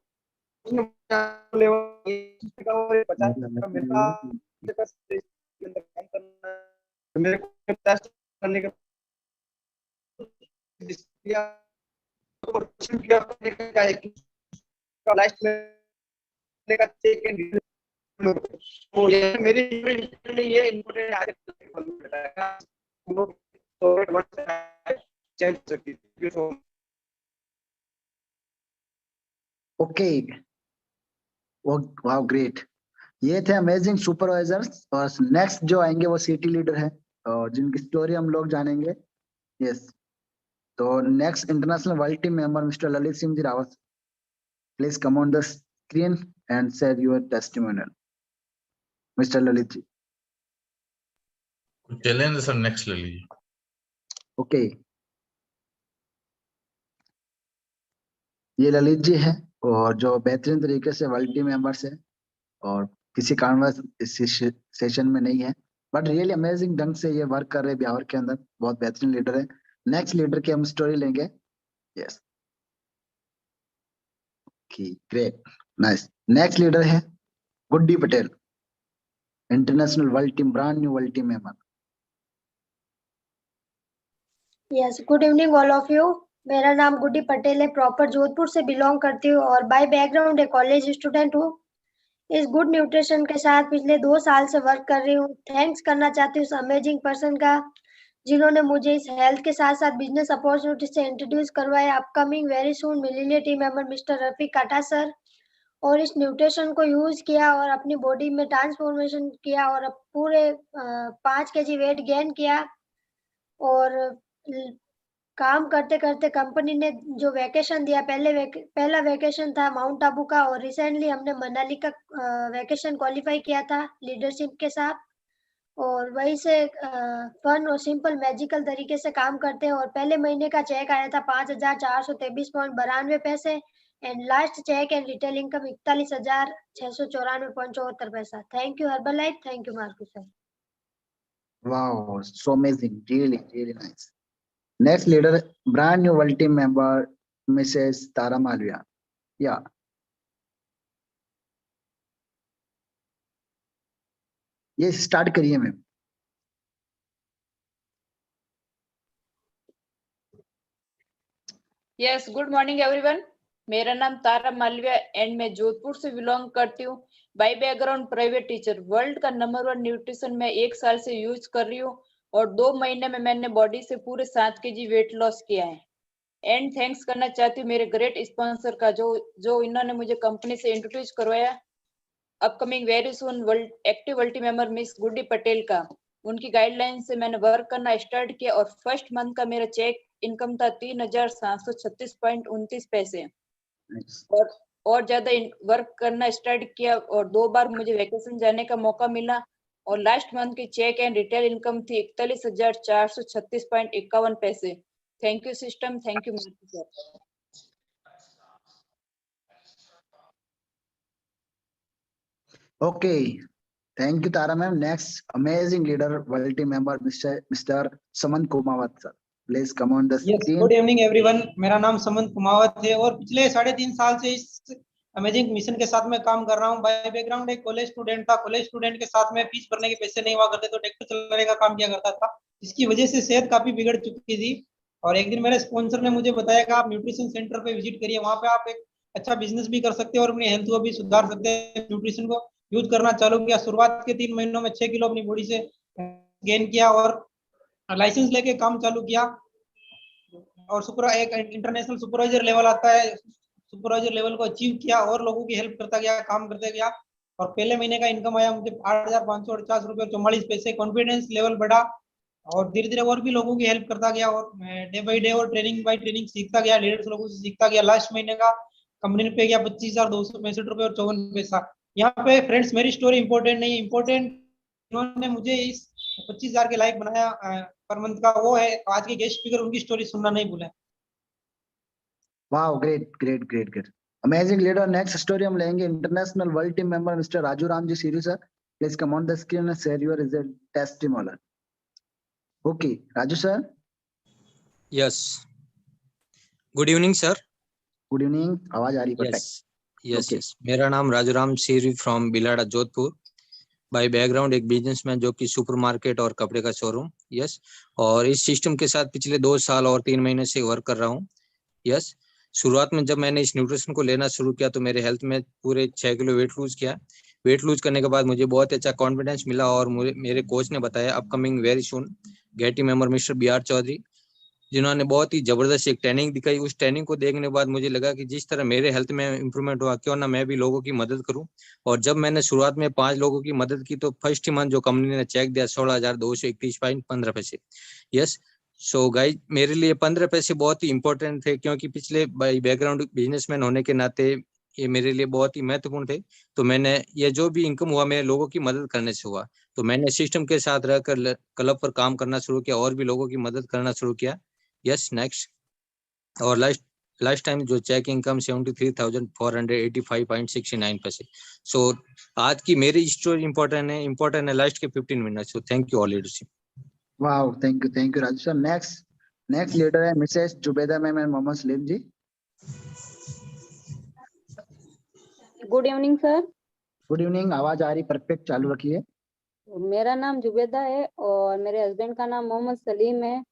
मेरे को करने का लास्ट में का चेक एंड तो ये मेरी ये इम्पोर्टेंट आज चेंज सकती है। Okay. Wow, great. ये थे अमेजिंग सुपरवाइजर्स और नेक्स्ट जो आएंगे वो सिटी लीडर है और जिनकी स्टोरी हम लोग जानेंगे। यस, तो next international world team member mister Lalit Singh ji Rawat, please come on the screen and share your testimonial. Mister Lalit ji. Challenge sir next ले लीजिए। ओके, ये ललित जी है और जो बेहतरीन तरीके से वर्ल्ड टीम मेंबर्स है और किसी कारणवश इस सेशन में नहीं है, बट रियली अमेजिंग ढंग से ये वर्क कर रहे हैं ब्यावर के अंदर। बहुत बेहतरीन लीडर है। नेक्स्ट लीडर की हम स्टोरी लेंगे। Yes, great, nice. Next leader है Guddi Patel, international world team, brand new world team member. Yes, good evening all of you. मेरा नाम गुड्डी पटेल है, प्रॉपर जोधपुर से बिलोंग करती हूँ और बाय बैकग्राउंड एक कॉलेज स्टूडेंट हूँ। इस गुड न्यूट्रिशन के साथ पिछले 2 साल से वर्क कर रही हूँ। थैंक्स करना चाहती हूँ उस अमेजिंग पर्सन का जिन्होंने मुझे इस हेल्थ के साथ साथ बिजनेस अपॉर्चुनिटी से इंट्रोड्यूस करवाया। अपकमिंग वेरी सून Millionaire team member mister Rafiq काटा सर, और इस न्यूट्रिशन को यूज किया और अपनी बॉडी में ट्रांसफॉर्मेशन किया और अब पूरे 5 kg वेट गेन किया। और काम करते करते कंपनी ने जो वैकेशन दिया, पहला वैकेशन था माउंट आबू का और रिसेंटली हमने मनाली का वैकेशन क्वालिफाई किया था लीडरशिप के साथ। और वही से फन और सिंपल मैजिकल तरीके से काम करते हैं। और पहले महीने का चेक आया था 5,423.92 पैसे and last check and retail income 41,694.74 पैसा। Thank you Herbalife, thank you Marku sir. Wow, so amazing, really nice. Next leader, brand new world team member Mrs Tara Malviya. या ये स्टार्ट करिए ma'am. Yes, good morning everyone. मेरा नाम तारा Malviya and मैं जोधपुर से belong करती हूँ। By background private teacher. World का नंबर 1 न्यूट्रिशन में 1 साल से यूज कर रही हूँ और 2 महीने में मैंने बॉडी से पूरे 7 kg वेट लॉस किया है। एंड थैंक्स करना चाहती हूँ मेरे ग्रेट स्पॉन्सर का जो इन्होंने मुझे कंपनी से इंट्रोड्यूस करवाया। Upcoming very soon world active world team member miss Guddi Patel का। उनकी गाइडलाइन से मैंने वर्क करना स्टार्ट किया और फर्स्ट मंथ का मेरा चेक इनकम था 3,736.29 पैसे। और ज्यादा वर्क करना स्टार्ट किया और 2 बार मुझे वैकेशन जाने का मौका मिला और लास्ट मंथ की चेक एंड रिटेल इनकम थी 41,436.51 पैसे। Thank you system, thank you sir. Okay, Thank you, Tara ma'am. Next, amazing leader, world team member, Mr. Samant Kumawat sir. Please come on the Yes, screen. Good evening everyone. मेरा नाम समंत कुमावत है और पिछले 3.5 साल से इस अमेजिंग मिशन के साथ मैं काम कर रहा हूं। बाय बैकग्राउंड एक कॉलेज स्टूडेंट था। कॉलेज स्टूडेंट के साथ में फीस भरने के पैसे नहीं हुआ करते तो ट्रैक्टर चलाने का काम किया करता था, जिसकी वजह से सेहत काफी बिगड़ चुकी थी। और एक दिन मेरे स्पॉन्सर ने मुझे बताया कि आप न्यूट्रिशन सेंटर पे विजिट करिए, वहां पे आप एक अच्छा बिजनेस भी कर सकते हैं और अपनी हेल्थ को भी सुधार सकते हैं। न्यूट्रिशन को यूज करना चालू किया। शुरुआत के 3 महीनों में 6 किलो अपनी बॉडी से गेन किया और लाइसेंस लेके काम चालू किया। और एक इंटरनेशनल सुपरवाइजर लेवल आता है, सुपरवाइजर लेवल को अचीव किया और लोगों की हेल्प करता गया, काम करते गया। और पहले महीने का इनकम आया मुझे 8,550 रुपये 44 पैसे। कॉन्फिडेंस लेवल बढ़ा और धीरे धीरे और भी लोगों की हेल्प करता गया और डे बाई डे और ट्रेनिंग बाई ट्रेनिंग सीखता गया, लीडर्स लोगों से सीखता गया। लास्ट महीने का कंपनी पे गया 25,265 रुपये और 54 पैसा। यहाँ पे फ्रेंड्स मेरी स्टोरी इंपॉर्टेंट नहीं, इंपॉर्टेंट इन्होंने मुझे इस 25,000 के लायक बनाया पर मंथ का, वो है आज के गेस्ट स्पीकर, उनकी स्टोरी सुनना नहीं भूलें। Wow, great. Amazing leader. Next story हम लेंगे international world team member mister Raju Ram ji सीरी sir. Please come on the screen and share your result testimonial. Okay, Raju sir. Yes. Good evening, sir. Good evening. आवाज आ रही perfect. Yes. मेरा नाम Raju Ram Siri from Bilara Jodhpur. By background एक businessman जो कि supermarket और कपड़े का शोरूम। यस। और इस सिस्टम के साथ पिछले 2 साल और 3 महीने से वर्क कर रहा हूँ। यस। शुरुआत में जब मैंने इस न्यूट्रिशन को लेना शुरू किया तो मेरे हेल्थ में पूरे 6 किलो वेट लूज किया। वेट लूज करने के बाद मुझे बहुत अच्छा कॉन्फिडेंस मिला और मेरे कोच ने बताया अपकमिंग वेरी सून गेटी मेंबर मिस्टर BR चौधरी, जिन्होंने बहुत ही जबरदस्त एक ट्रेनिंग दिखाई। उस ट्रेनिंग को देखने के बाद मुझे लगा कि जिस तरह मेरे हेल्थ में इंप्रूवमेंट हुआ, क्यों ना मैं भी लोगों की मदद करूं। और जब मैंने शुरुआत में 5 लोगों की मदद की तो फर्स्ट मंथ जो कंपनी ने चेक दिया 16,231.15 यस। सो गाइस, मेरे लिए 15 पैसे बहुत ही इंपॉर्टेंट थे, क्योंकि पिछले बैकग्राउंड बिजनेसमैन होने के नाते ये मेरे लिए बहुत ही महत्वपूर्ण थे। तो मैंने ये जो भी इनकम हुआ मेरे लोगों की मदद करने से हुआ। तो मैंने सिस्टम के साथ रहकर क्लब पर काम करना शुरू किया और भी लोगों की मदद करना शुरू किया। Yes, next. और लास्ट टाइम जो चेक इनकम 73,485.69 पैसे। सो आज की मेरी स्टोरी इंपॉर्टेंट है लास्ट के 15 minute. So thank you all leadership. Wow, thank you Raju sir. Next leader है Mrs Zubaida ma'am and Mohammad Salim ji. Good evening sir. Good evening. आवाज आ रही परफेक्ट, चालू रखिए। मेरा नाम जुबैदा है और मेरे हस्बैंड का नाम मोहम्मद सलीम है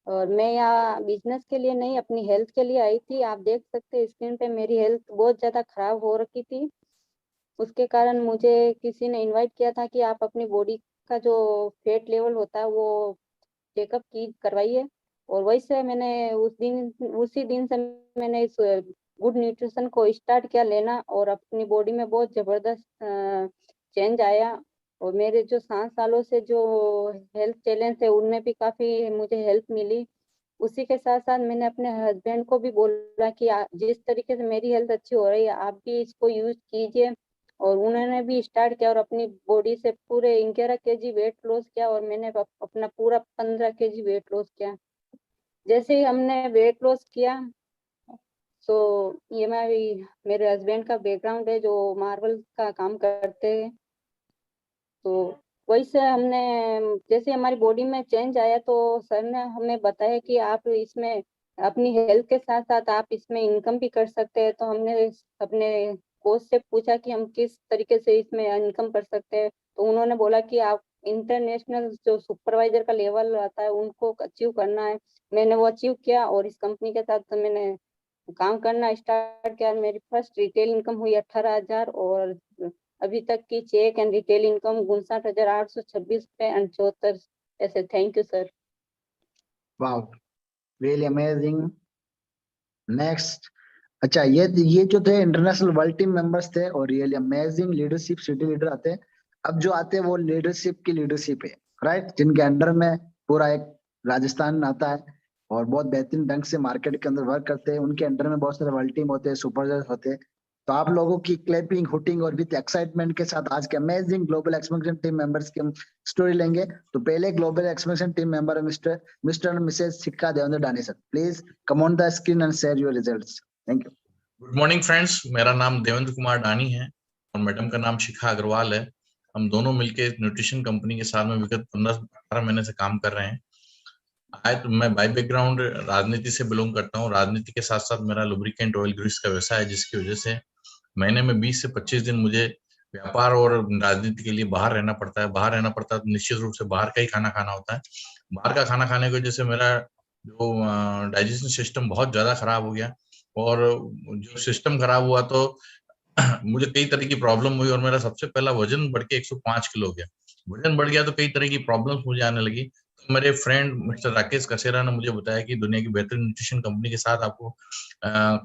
और मैं यहाँ बिजनेस के लिए नहीं, अपनी हेल्थ के लिए आई थी। आप देख सकते हैं स्क्रीन पे मेरी हेल्थ बहुत ज़्यादा खराब हो रखी थी। उसके कारण मुझे किसी ने इनवाइट किया था कि आप अपनी बॉडी का जो फैट लेवल होता है वो चेकअप करवाइए। और वैसे मैंने उसी दिन से मैंने इस गुड न्यूट्रिशन को स्टार्ट किया लेना और अपनी बॉडी में बहुत ज़बरदस्त चेंज आया। और मेरे जो 7 सालों से जो हेल्थ चैलेंज है उनमें भी काफ़ी मुझे हेल्प मिली। उसी के साथ साथ मैंने अपने हस्बैंड को भी बोला कि जिस तरीके से मेरी हेल्थ अच्छी हो रही है आप भी इसको यूज कीजिए। और उन्होंने भी स्टार्ट किया और अपनी बॉडी से पूरे 11 kg वेट लॉस किया और मैंने अपना पूरा 15 kg वेट लॉस किया। जैसे ही हमने वेट लॉस किया तो ये मेरे हस्बैंड का बैकग्राउंड है जो मार्बल का काम करते हैं। तो वैसे हमने जैसे हमारी बॉडी में चेंज आया तो सर ने हमें बताया कि आप इसमें अपनी हेल्थ के साथ साथ आप इसमें इनकम भी कर सकते हैं। तो हमने अपने कोच से पूछा कि हम किस तरीके से इसमें इनकम कर सकते हैं। तो उन्होंने बोला कि आप इंटरनेशनल जो सुपरवाइजर का लेवल आता है उनको अचीव करना है। मैंने वो अचीव किया और इस कंपनी के साथ तो मैंने काम करना स्टार्ट किया। मेरी फर्स्ट रिटेल इनकम हुई 18,000 और अभी तक की चेक एंड रिटेल इनकम 59,826.74 ऐसे। Thank you sir. Wow, really amazing. Next. अच्छा, ये जो थे इंटरनेशनल वर्ल्ड टीम मेंबर्स थे और really amazing leadership city leader आते हैं। अब जो आते हैं वो लीडरशिप की लीडरशिप है, राइट, जिनके अंडर में पूरा एक राजस्थान आता है और बहुत बेहतरीन ढंग से मार्केट के अंदर वर्क करते हैं। उनके अंडर में बहुत सारे वर्ल्ड टीम होते हैं, सुपरवाइजर होते हैं। तो आप लोगों की क्लैपिंग, हुटिंग और विद एक्साइटमेंट के साथ आज के amazing global expansion team members की हम स्टोरी लेंगे। तो पहले global expansion team member mister and Mrs Sikka Devendra Dani sir, please come on the screen and share your results. Thank you. Good morning friends, मेरा नाम देवेंद्र कुमार डानी है और मैडम का नाम शिखा अग्रवाल है। हम दोनों मिलके न्यूट्रिशन कंपनी के साथ में विगत 15-18 महीने से काम कर रहे हैं। तो मैं बाय बैकग्राउंड राजनीति से बिलोंग करता हूँ। राजनीति के साथ साथ मेरा लुब्रिकेंट ऑयल ग्रीस का व्यवसाय है, जिसकी वजह से महीने में 20 से 25 दिन मुझे व्यापार और राजनीति के लिए बाहर रहना पड़ता है। बाहर रहना पड़ता है तो निश्चित रूप से बाहर का ही खाना खाना होता है। बाहर का खाना खाने की वजह से मेरा जो डाइजेशन सिस्टम बहुत ज्यादा खराब हो गया, और जो सिस्टम खराब हुआ तो मुझे कई तरह की प्रॉब्लम हुई, और मेरा सबसे पहला वजन बढ़ के 105 किलो हो गया। वजन बढ़ गया तो कई तरह की प्रॉब्लम्स मुझे आने लगी। तो मेरे फ्रेंड मिस्टर राकेश कसेरा ने मुझे बताया कि दुनिया की बेहतरीन न्यूट्रिशन कंपनी के साथ आपको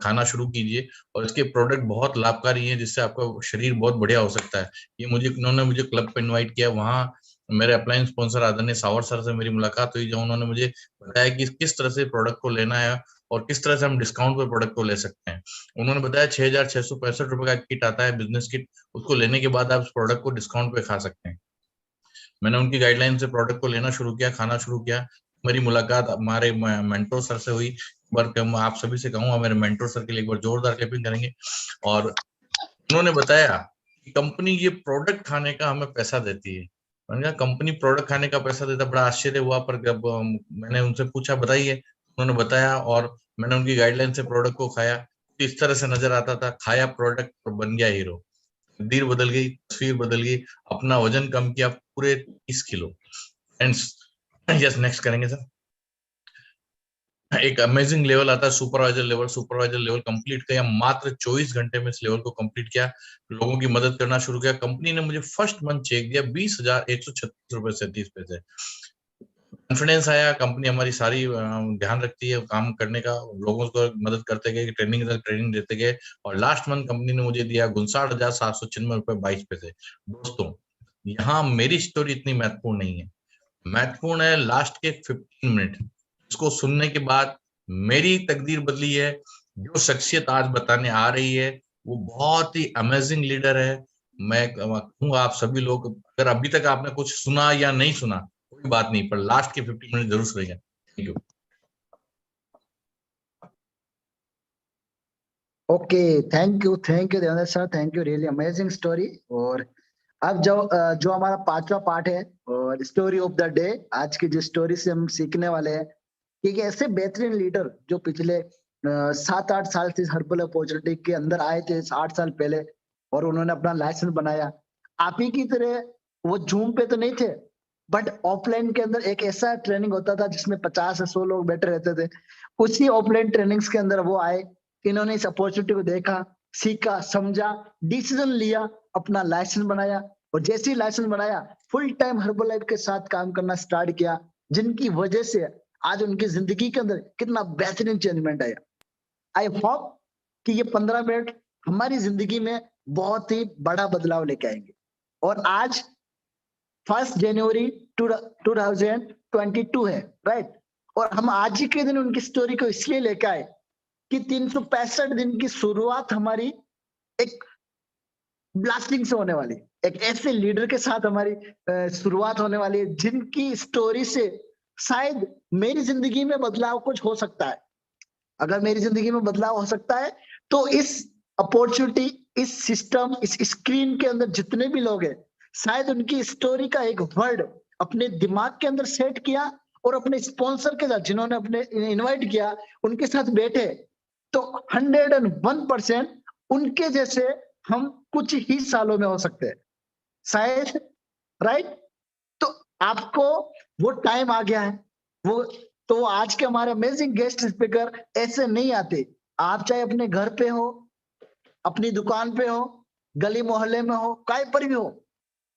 खाना शुरू कीजिए, और इसके प्रोडक्ट बहुत लाभकारी हैं, जिससे आपका शरीर बहुत बढ़िया हो सकता है। ये उन्होंने मुझे क्लब पे इन्वाइट किया। वहाँ मेरे अपलाइन स्पॉन्सर आदरणीय सावर सर से मेरी मुलाकात हुई, जब उन्होंने मुझे बताया कि किस तरह से प्रोडक्ट को लेना है और किस तरह से हम डिस्काउंट पे प्रोडक्ट को ले सकते हैं। उन्होंने बताया 6,665 रुपए का किट आता है, बिजनेस किट। उसको लेने के बाद आप इस प्रोडक्ट को डिस्काउंट पे खा सकते हैं। मैंने उनकी गाइडलाइन से प्रोडक्ट को लेना शुरू किया, खाना शुरू किया। मेरी मुलाकात हमारे मेंटोर सर से हुई। आप सभी से कहूंगा मेरे मेंटोर सर के लिए एक बार जोरदार क्लैपिंग करेंगे। और उन्होंने बताया कि कंपनी ये प्रोडक्ट खाने का हमें पैसा देती है। मैंने कहा कंपनी प्रोडक्ट खाने का पैसा देता, बड़ा आश्चर्य हुआ। पर जब मैंने उनसे पूछा बताइए, उन्होंने बताया और मैंने उनकी गाइडलाइन से प्रोडक्ट को खाया। इस तरह से नजर आता था, खाया प्रोडक्ट और बन गया हीरो। तकदीर बदल गई, तस्वीर बदल गई, अपना वजन कम किया पूरे 30 किलो। फ्रेंड्स, यस नेक्स्ट करेंगे सर। एक अमेजिंग लेवल आता है supervisor level. Supervisor level complete किया, मात्र 24 घंटे में इस लेवल को कंप्लीट किया। लोगों की मदद करना शुरू किया। कंपनी ने मुझे फर्स्ट मंथ चेक दिया 20,136 रुपए से 30 पैसे। कॉन्फिडेंस आया। कंपनी हमारी सारी ध्यान रखती है काम करने का, लोगों को मदद करते गए, ट्रेनिंग देते गए, और लास्ट मंथ कंपनी ने मुझे दिया 59,796 रुपए 22 पैसे। दोस्तों, यहाँ मेरी स्टोरी इतनी महत्वपूर्ण नहीं है, महत्वपूर्ण है लास्ट के 15 मिनट। इसको सुनने के बाद मेरी तकदीर बदली है। जो शख्सियत आज बताने आ रही है वो बहुत ही अमेजिंग लीडर है। मैं कहूंगा आप सभी लोग, अगर अभी तक आपने कुछ सुना या नहीं सुना कोई बात नहीं, पर लास्ट के 15 मिनट जरूर सुनेंगे। Thank you. Okay, thank you Devendra sir, thank you, really amazing story. और अब जो हमारा 5वां पार्ट है और स्टोरी ऑफ द डे, आज की जो स्टोरी से हम सीखने वाले हैं कि ऐसे बेहतरीन लीडर जो पिछले 7-8 साल से हर्बल अपॉर्चुनिटी के अंदर आए थे 8 साल पहले, और उन्होंने अपना लाइसेंस बनाया। आप ही की तरह वो जूम पे तो नहीं थे, बट ऑफलाइन के अंदर एक ऐसा ट्रेनिंग होता था जिसमें 50 से 100 लोग बैठे रहते थे। उसी ऑफलाइन ट्रेनिंग्स के अंदर वो आए, इन्होंने इस अपॉर्चुनिटी को देखा, सीखा, समझा, डिसीजन लिया, अपना लाइसेंस बनाया, और जैसे ही लाइसेंस बनाया फुल टाइम हर्बलाइफ के साथ काम करना स्टार्ट किया, जिनकी वजह से आज उनकी जिंदगी के अंदर कितना बेहतरीन चेंजमेंट आया। आई होप कि ये 15 मिनट हमारी जिंदगी में बहुत ही बड़ा बदलाव लेके आएंगे। और आज 1 जनवरी 2022 है, राइट? और हम आज ही के दिन उनकी स्टोरी को इसलिए लेके आए कि 365 दिन की शुरुआत हमारी एक ब्लास्टिंग से होने वाली, एक ऐसे लीडर के साथ हमारी शुरुआत होने वाली है जिनकी स्टोरी से शायद मेरी जिंदगी में बदलाव कुछ हो सकता है। अगर मेरी जिंदगी में बदलाव हो सकता है तो इस अपॉर्चुनिटी, इस सिस्टम, इस स्क्रीन के अंदर जितने भी लोग हैं, शायद उनकी स्टोरी का एक वर्ड अपने दिमाग के अंदर सेट किया और अपने स्पॉन्सर के साथ, जिन्होंने अपने इनवाइट किया, उनके साथ बैठे, तो 101% उनके जैसे हम कुछ ही सालों में हो सकते हैं शायद, राइट? तो आपको वो टाइम आ गया है। वो तो आज के हमारे अमेजिंग गेस्ट स्पीकर ऐसे नहीं आते। आप चाहे अपने घर पे हो, अपनी दुकान पे हो, गली मोहल्ले में हो, कहीं पर भी हो,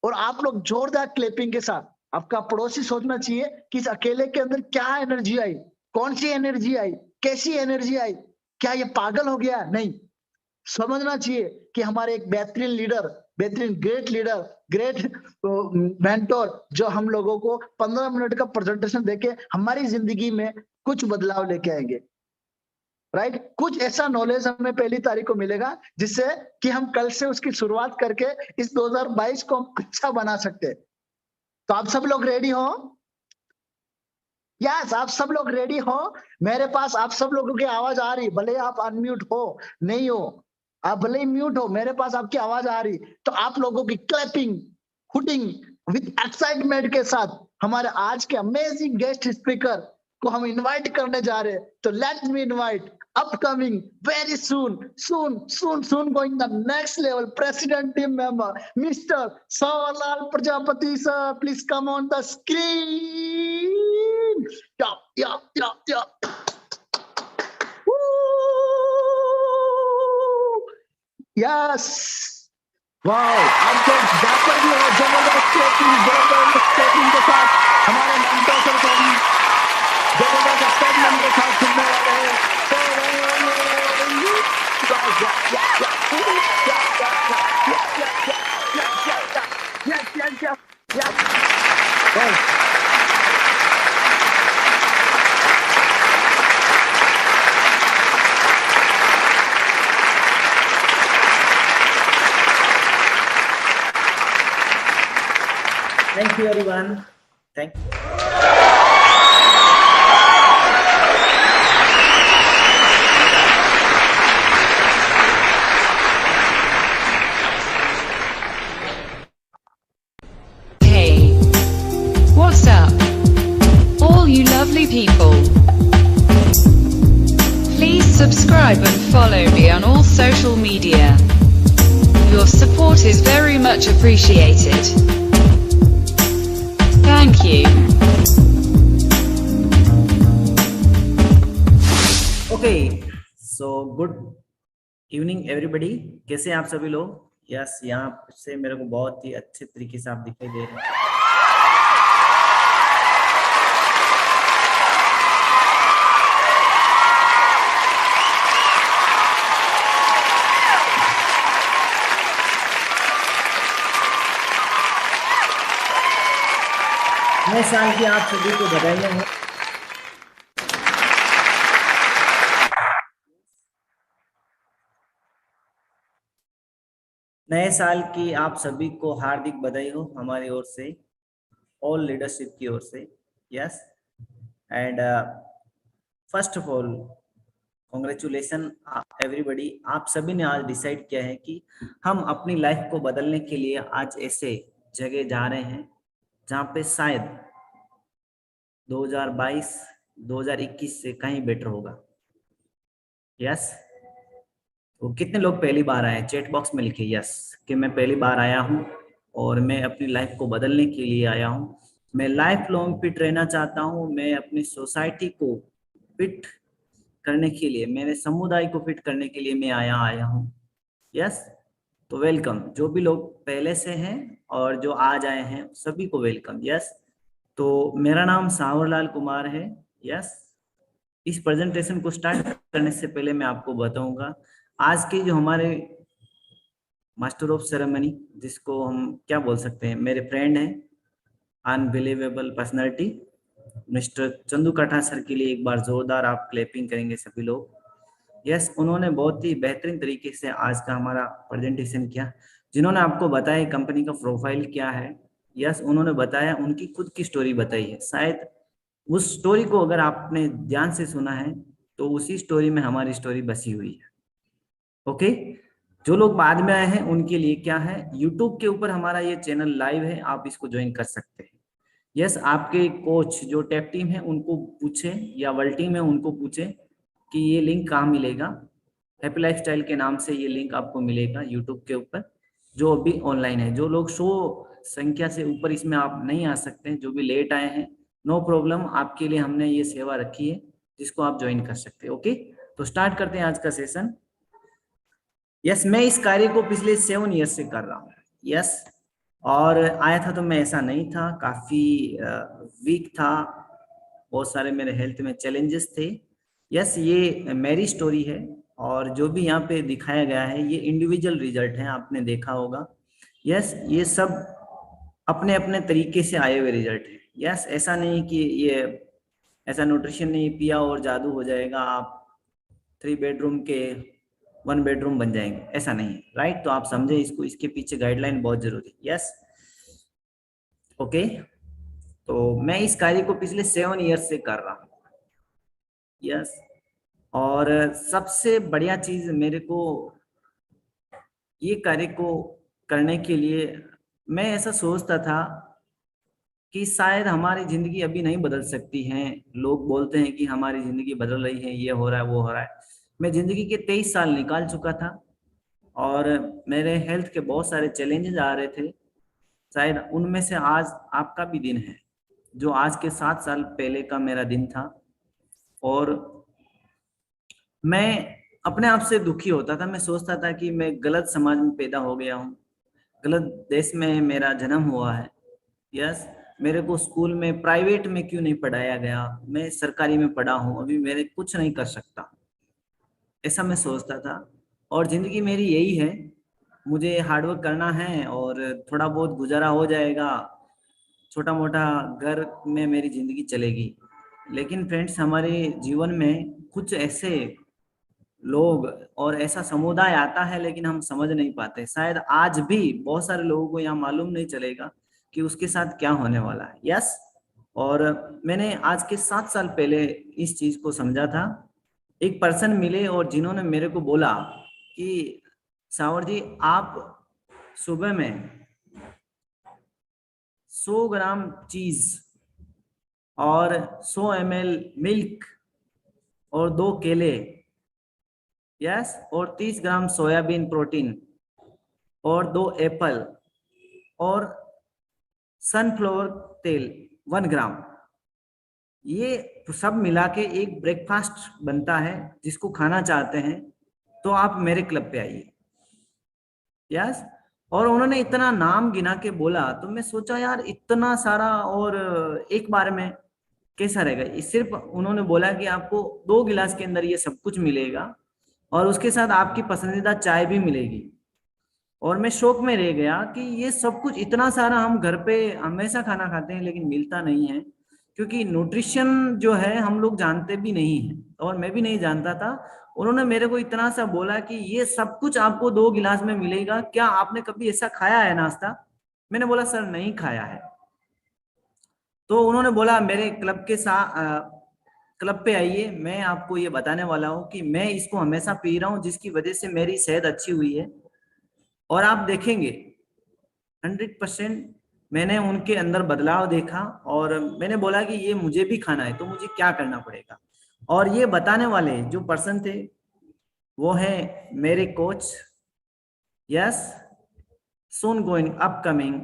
और आप लोग जोरदार क्लैपिंग के साथ, आपका पड़ोसी सोचना चाहिए कि इस अकेले के अंदर क्या एनर्जी आई, कौन सी एनर्जी आई, कैसी एनर्जी आई, क्या ये पागल हो गया? नहीं, समझना चाहिए कि हमारे एक बेहतरीन लीडर, बेहतरीन ग्रेट लीडर, ग्रेट मेंटोर, जो हम लोगों को 15 मिनट का प्रेजेंटेशन देके हमारी जिंदगी में कुछ बदलाव लेके आएंगे, राइट? कुछ ऐसा नॉलेज हमें पहली तारीख को मिलेगा जिससे कि हम कल से उसकी शुरुआत करके इस 2022 को हम अच्छा बना सकते हैं। तो आप सब लोग रेडी हो? यस, आप सब लोग रेडी हो? मेरे पास आप सब लोगों की आवाज आ रही, भले आप अनम्यूट हो नहीं हो, आप भले ही म्यूट हो, मेरे पास आपकी आवाज आ रही, तो आप लोगों की क्लैपिंग हुटिंग विद एक्साइटमेंट के साथ हमारे आज के अमेजिंग गेस्ट स्पीकर को हम इनवाइट करने जा रहे हैं। तो let me invite upcoming very soon going the next level president team member Mr. Sawarlal Prajapati sir, please come on the screen. Yeah. Woo! Yes, wow, आपको जाकर भी हो जबरदस्त स्टेपिंग के साथ हमारे मंटो सर को भी जबरदस्त स्टेटमेंट के साथ सुनने वाले हैं। Thank you everyone. Thank you. What's up, all you lovely people? Please subscribe and follow me on all social media. Your support is very much appreciated. Thank you. Okay, so good evening everybody. कैसे हैं आप सभी लोग? Yes, यहाँ से मेरे को बहुत ही अच्छे तरीके से आप दिखाई दे रहे हैं। नए साल की आप सभी को बधाइयाँ हो। नए साल की आप सभी को हार्दिक बधाई हो हमारी ओर से, ऑल लीडरशिप की ओर से। Yes, and first of all congratulation everybody. आप सभी ने आज डिसाइड किया है कि हम अपनी लाइफ को बदलने के लिए आज ऐसे जगह जा रहे हैं जहाँ पे शायद 2022-2021 से कहीं बेटर होगा। यस, तो कितने लोग पहली बार आए? चैट बॉक्स में लिखिए यस कि मैं पहली बार आया हूँ और मैं अपनी लाइफ को बदलने के लिए आया हूँ। मैं लाइफ लॉन्ग फिट रहना चाहता हूँ। मैं अपनी सोसाइटी को फिट करने के लिए, मेरे समुदाय को फिट करने के लिए मैं आया हूँ। यस, तो वेलकम। जो भी लोग पहले से हैं और जो आज आए हैं सभी को वेलकम। यस, तो मेरा नाम सावरलाल कुमार है। यस, इस प्रेजेंटेशन को स्टार्ट करने से पहले मैं आपको बताऊंगा आज के जो हमारे मास्टर ऑफ सेरेमनी, जिसको हम क्या बोल सकते हैं, मेरे फ्रेंड हैं, unbelievable personality, mister Chandu Katha sir के लिए एक बार जोरदार आप क्लैपिंग करेंगे सभी लोग। यस, उन्होंने बहुत ही बेहतरीन तरीके से आज का हमारा प्रेजेंटेशन किया। जिन्होंने आपको बताया कंपनी का प्रोफाइल क्या है। यस, उन्होंने बताया, उनकी खुद की स्टोरी बताई है। शायद उस स्टोरी को अगर आपने ध्यान से सुना है तो उसी स्टोरी में हमारी स्टोरी बसी हुई है। ओके, जो लोग बाद में आए हैं उनके लिए क्या है, यूट्यूब के ऊपर हमारा ये चैनल लाइव है, आप इसको ज्वाइन कर सकते हैं। यस, आपके कोच जो टेक टीम है उनको पूछे या वर्ल्ड टीम है उनको पूछे कि ये लिंक कहाँ मिलेगा। हैप्पी लाइफस्टाइल के नाम से ये लिंक आपको मिलेगा यूट्यूब के ऊपर, जो अभी ऑनलाइन है। जो लोग 100 संख्या से ऊपर इसमें आप नहीं आ सकते, जो भी लेट आए हैं, नो प्रॉब्लम, आपके लिए हमने ये सेवा रखी है जिसको आप ज्वाइन कर सकते हैं। ओके, तो स्टार्ट करते हैं आज का सेशन। यस, मैं इस कार्य को पिछले 7 ईयर्स से कर रहा हूँ। यस, और आया था तो मैं ऐसा नहीं था, काफी वीक था, बहुत सारे मेरे हेल्थ में चैलेंजेस थे। यस, ये मेरी स्टोरी है और जो भी यहाँ पे दिखाया गया है ये इंडिविजुअल रिजल्ट है, आपने देखा होगा। यस, ये सब अपने अपने तरीके से आए हुए रिजल्ट है। यस, ऐसा नहीं कि ये ऐसा न्यूट्रिशन नहीं पिया और जादू हो जाएगा, आप 3 बेडरूम के 1 बेडरूम बन जाएंगे, ऐसा नहीं है। राइट, तो आप समझे इसको, इसके पीछे गाइडलाइन बहुत जरूरी है। यस, ओके, तो मैं इस कार्य को पिछले 7 ईयर्स से कर रहा हूँ। यस, और सबसे बढ़िया चीज मेरे को ये कार्य को करने के लिए मैं ऐसा सोचता था कि शायद हमारी जिंदगी अभी नहीं बदल सकती है। लोग बोलते हैं कि हमारी जिंदगी बदल रही है, ये हो रहा है, वो हो रहा है। मैं जिंदगी के 23 साल निकाल चुका था और मेरे हेल्थ के बहुत सारे चैलेंजेस आ रहे थे। शायद उनमें से आज आपका भी दिन है, जो आज के 7 साल पहले का मेरा दिन था। और मैं अपने आप से दुखी होता था। मैं सोचता था कि मैं गलत समाज में पैदा हो गया हूँ, गलत देश में मेरा जन्म हुआ है। यस, मेरे को स्कूल में प्राइवेट में क्यों नहीं पढ़ाया गया, मैं सरकारी में पढ़ा हूँ, अभी मेरे कुछ नहीं कर सकता, ऐसा मैं सोचता था। और जिंदगी मेरी यही है, मुझे हार्डवर्क करना है और थोड़ा बहुत गुजारा हो जाएगा, छोटा मोटा घर में मेरी जिंदगी चलेगी। लेकिन फ्रेंड्स, हमारे जीवन में कुछ ऐसे लोग और ऐसा समुदाय आता है लेकिन हम समझ नहीं पाते। शायद आज भी बहुत सारे लोगों को यहाँ मालूम नहीं चलेगा कि उसके साथ क्या होने वाला है। यस, और मैंने आज के 7 साल पहले इस चीज को समझा था। एक पर्सन मिले और जिन्होंने मेरे को बोला कि सावर जी, आप सुबह में 100 ग्राम चीज और 100 ml मिल्क और 2 केले, यस, और 30 ग्राम सोयाबीन प्रोटीन और 2 एप्पल और सनफ्लावर तेल 1 ग्राम, ये सब मिला के एक ब्रेकफास्ट बनता है। जिसको खाना चाहते हैं तो आप मेरे क्लब पे आइए। यस, और उन्होंने इतना नाम गिना के बोला तो मैं सोचा यार इतना सारा और एक बार में कैसा रहेगा। सिर्फ उन्होंने बोला कि आपको 2 गिलास के अंदर ये सब कुछ मिलेगा और उसके साथ आपकी पसंदीदा चाय भी मिलेगी। और मैं शौक में रह गया कि ये सब कुछ इतना सारा हम घर पे हमेशा खाना खाते हैं लेकिन मिलता नहीं है, क्योंकि न्यूट्रिशन जो है हम लोग जानते भी नहीं है और मैं भी नहीं जानता था। उन्होंने मेरे को इतना सा बोला कि ये सब कुछ आपको 2 गिलास में मिलेगा, क्या आपने कभी ऐसा खाया है नाश्ता? मैंने बोला सर नहीं खाया है। तो उन्होंने बोला मेरे क्लब के साथ क्लब पे आइए, मैं आपको ये बताने वाला हूँ कि मैं इसको हमेशा पी रहा हूँ जिसकी वजह से मेरी सेहत अच्छी हुई है और आप देखेंगे 100% मैंने उनके अंदर बदलाव देखा। और मैंने बोला कि ये मुझे भी खाना है तो मुझे क्या करना पड़ेगा। और ये बताने वाले जो पर्सन थे वो है मेरे coach, yes, soon going upcoming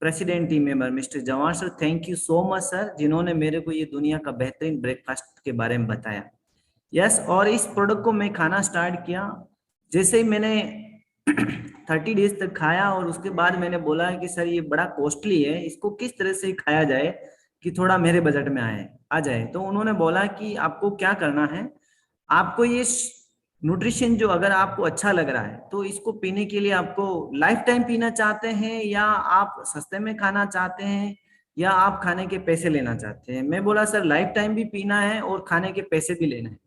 president team member mister Jawan sir. Thank you so much sir, जिन्होंने मेरे को ये दुनिया का बेहतरीन ब्रेकफास्ट के बारे में बताया। यस, और इस प्रोडक्ट को मैं खाना स्टार्ट किया। जैसे ही मैंने 30 डेज तक खाया और उसके बाद मैंने बोला कि सर ये बड़ा कॉस्टली है, इसको किस तरह से खाया जाए कि थोड़ा मेरे बजट में आ जाए। तो उन्होंने बोला कि आपको क्या करना है, आपको ये न्यूट्रिशन जो अगर आपको अच्छा लग रहा है तो इसको पीने के लिए आपको लाइफ टाइम पीना चाहते हैं या आप सस्ते में खाना चाहते हैं या आप खाने के पैसे लेना चाहते हैं। मैं बोला सर लाइफ टाइम भी पीना है और खाने के पैसे भी लेना है।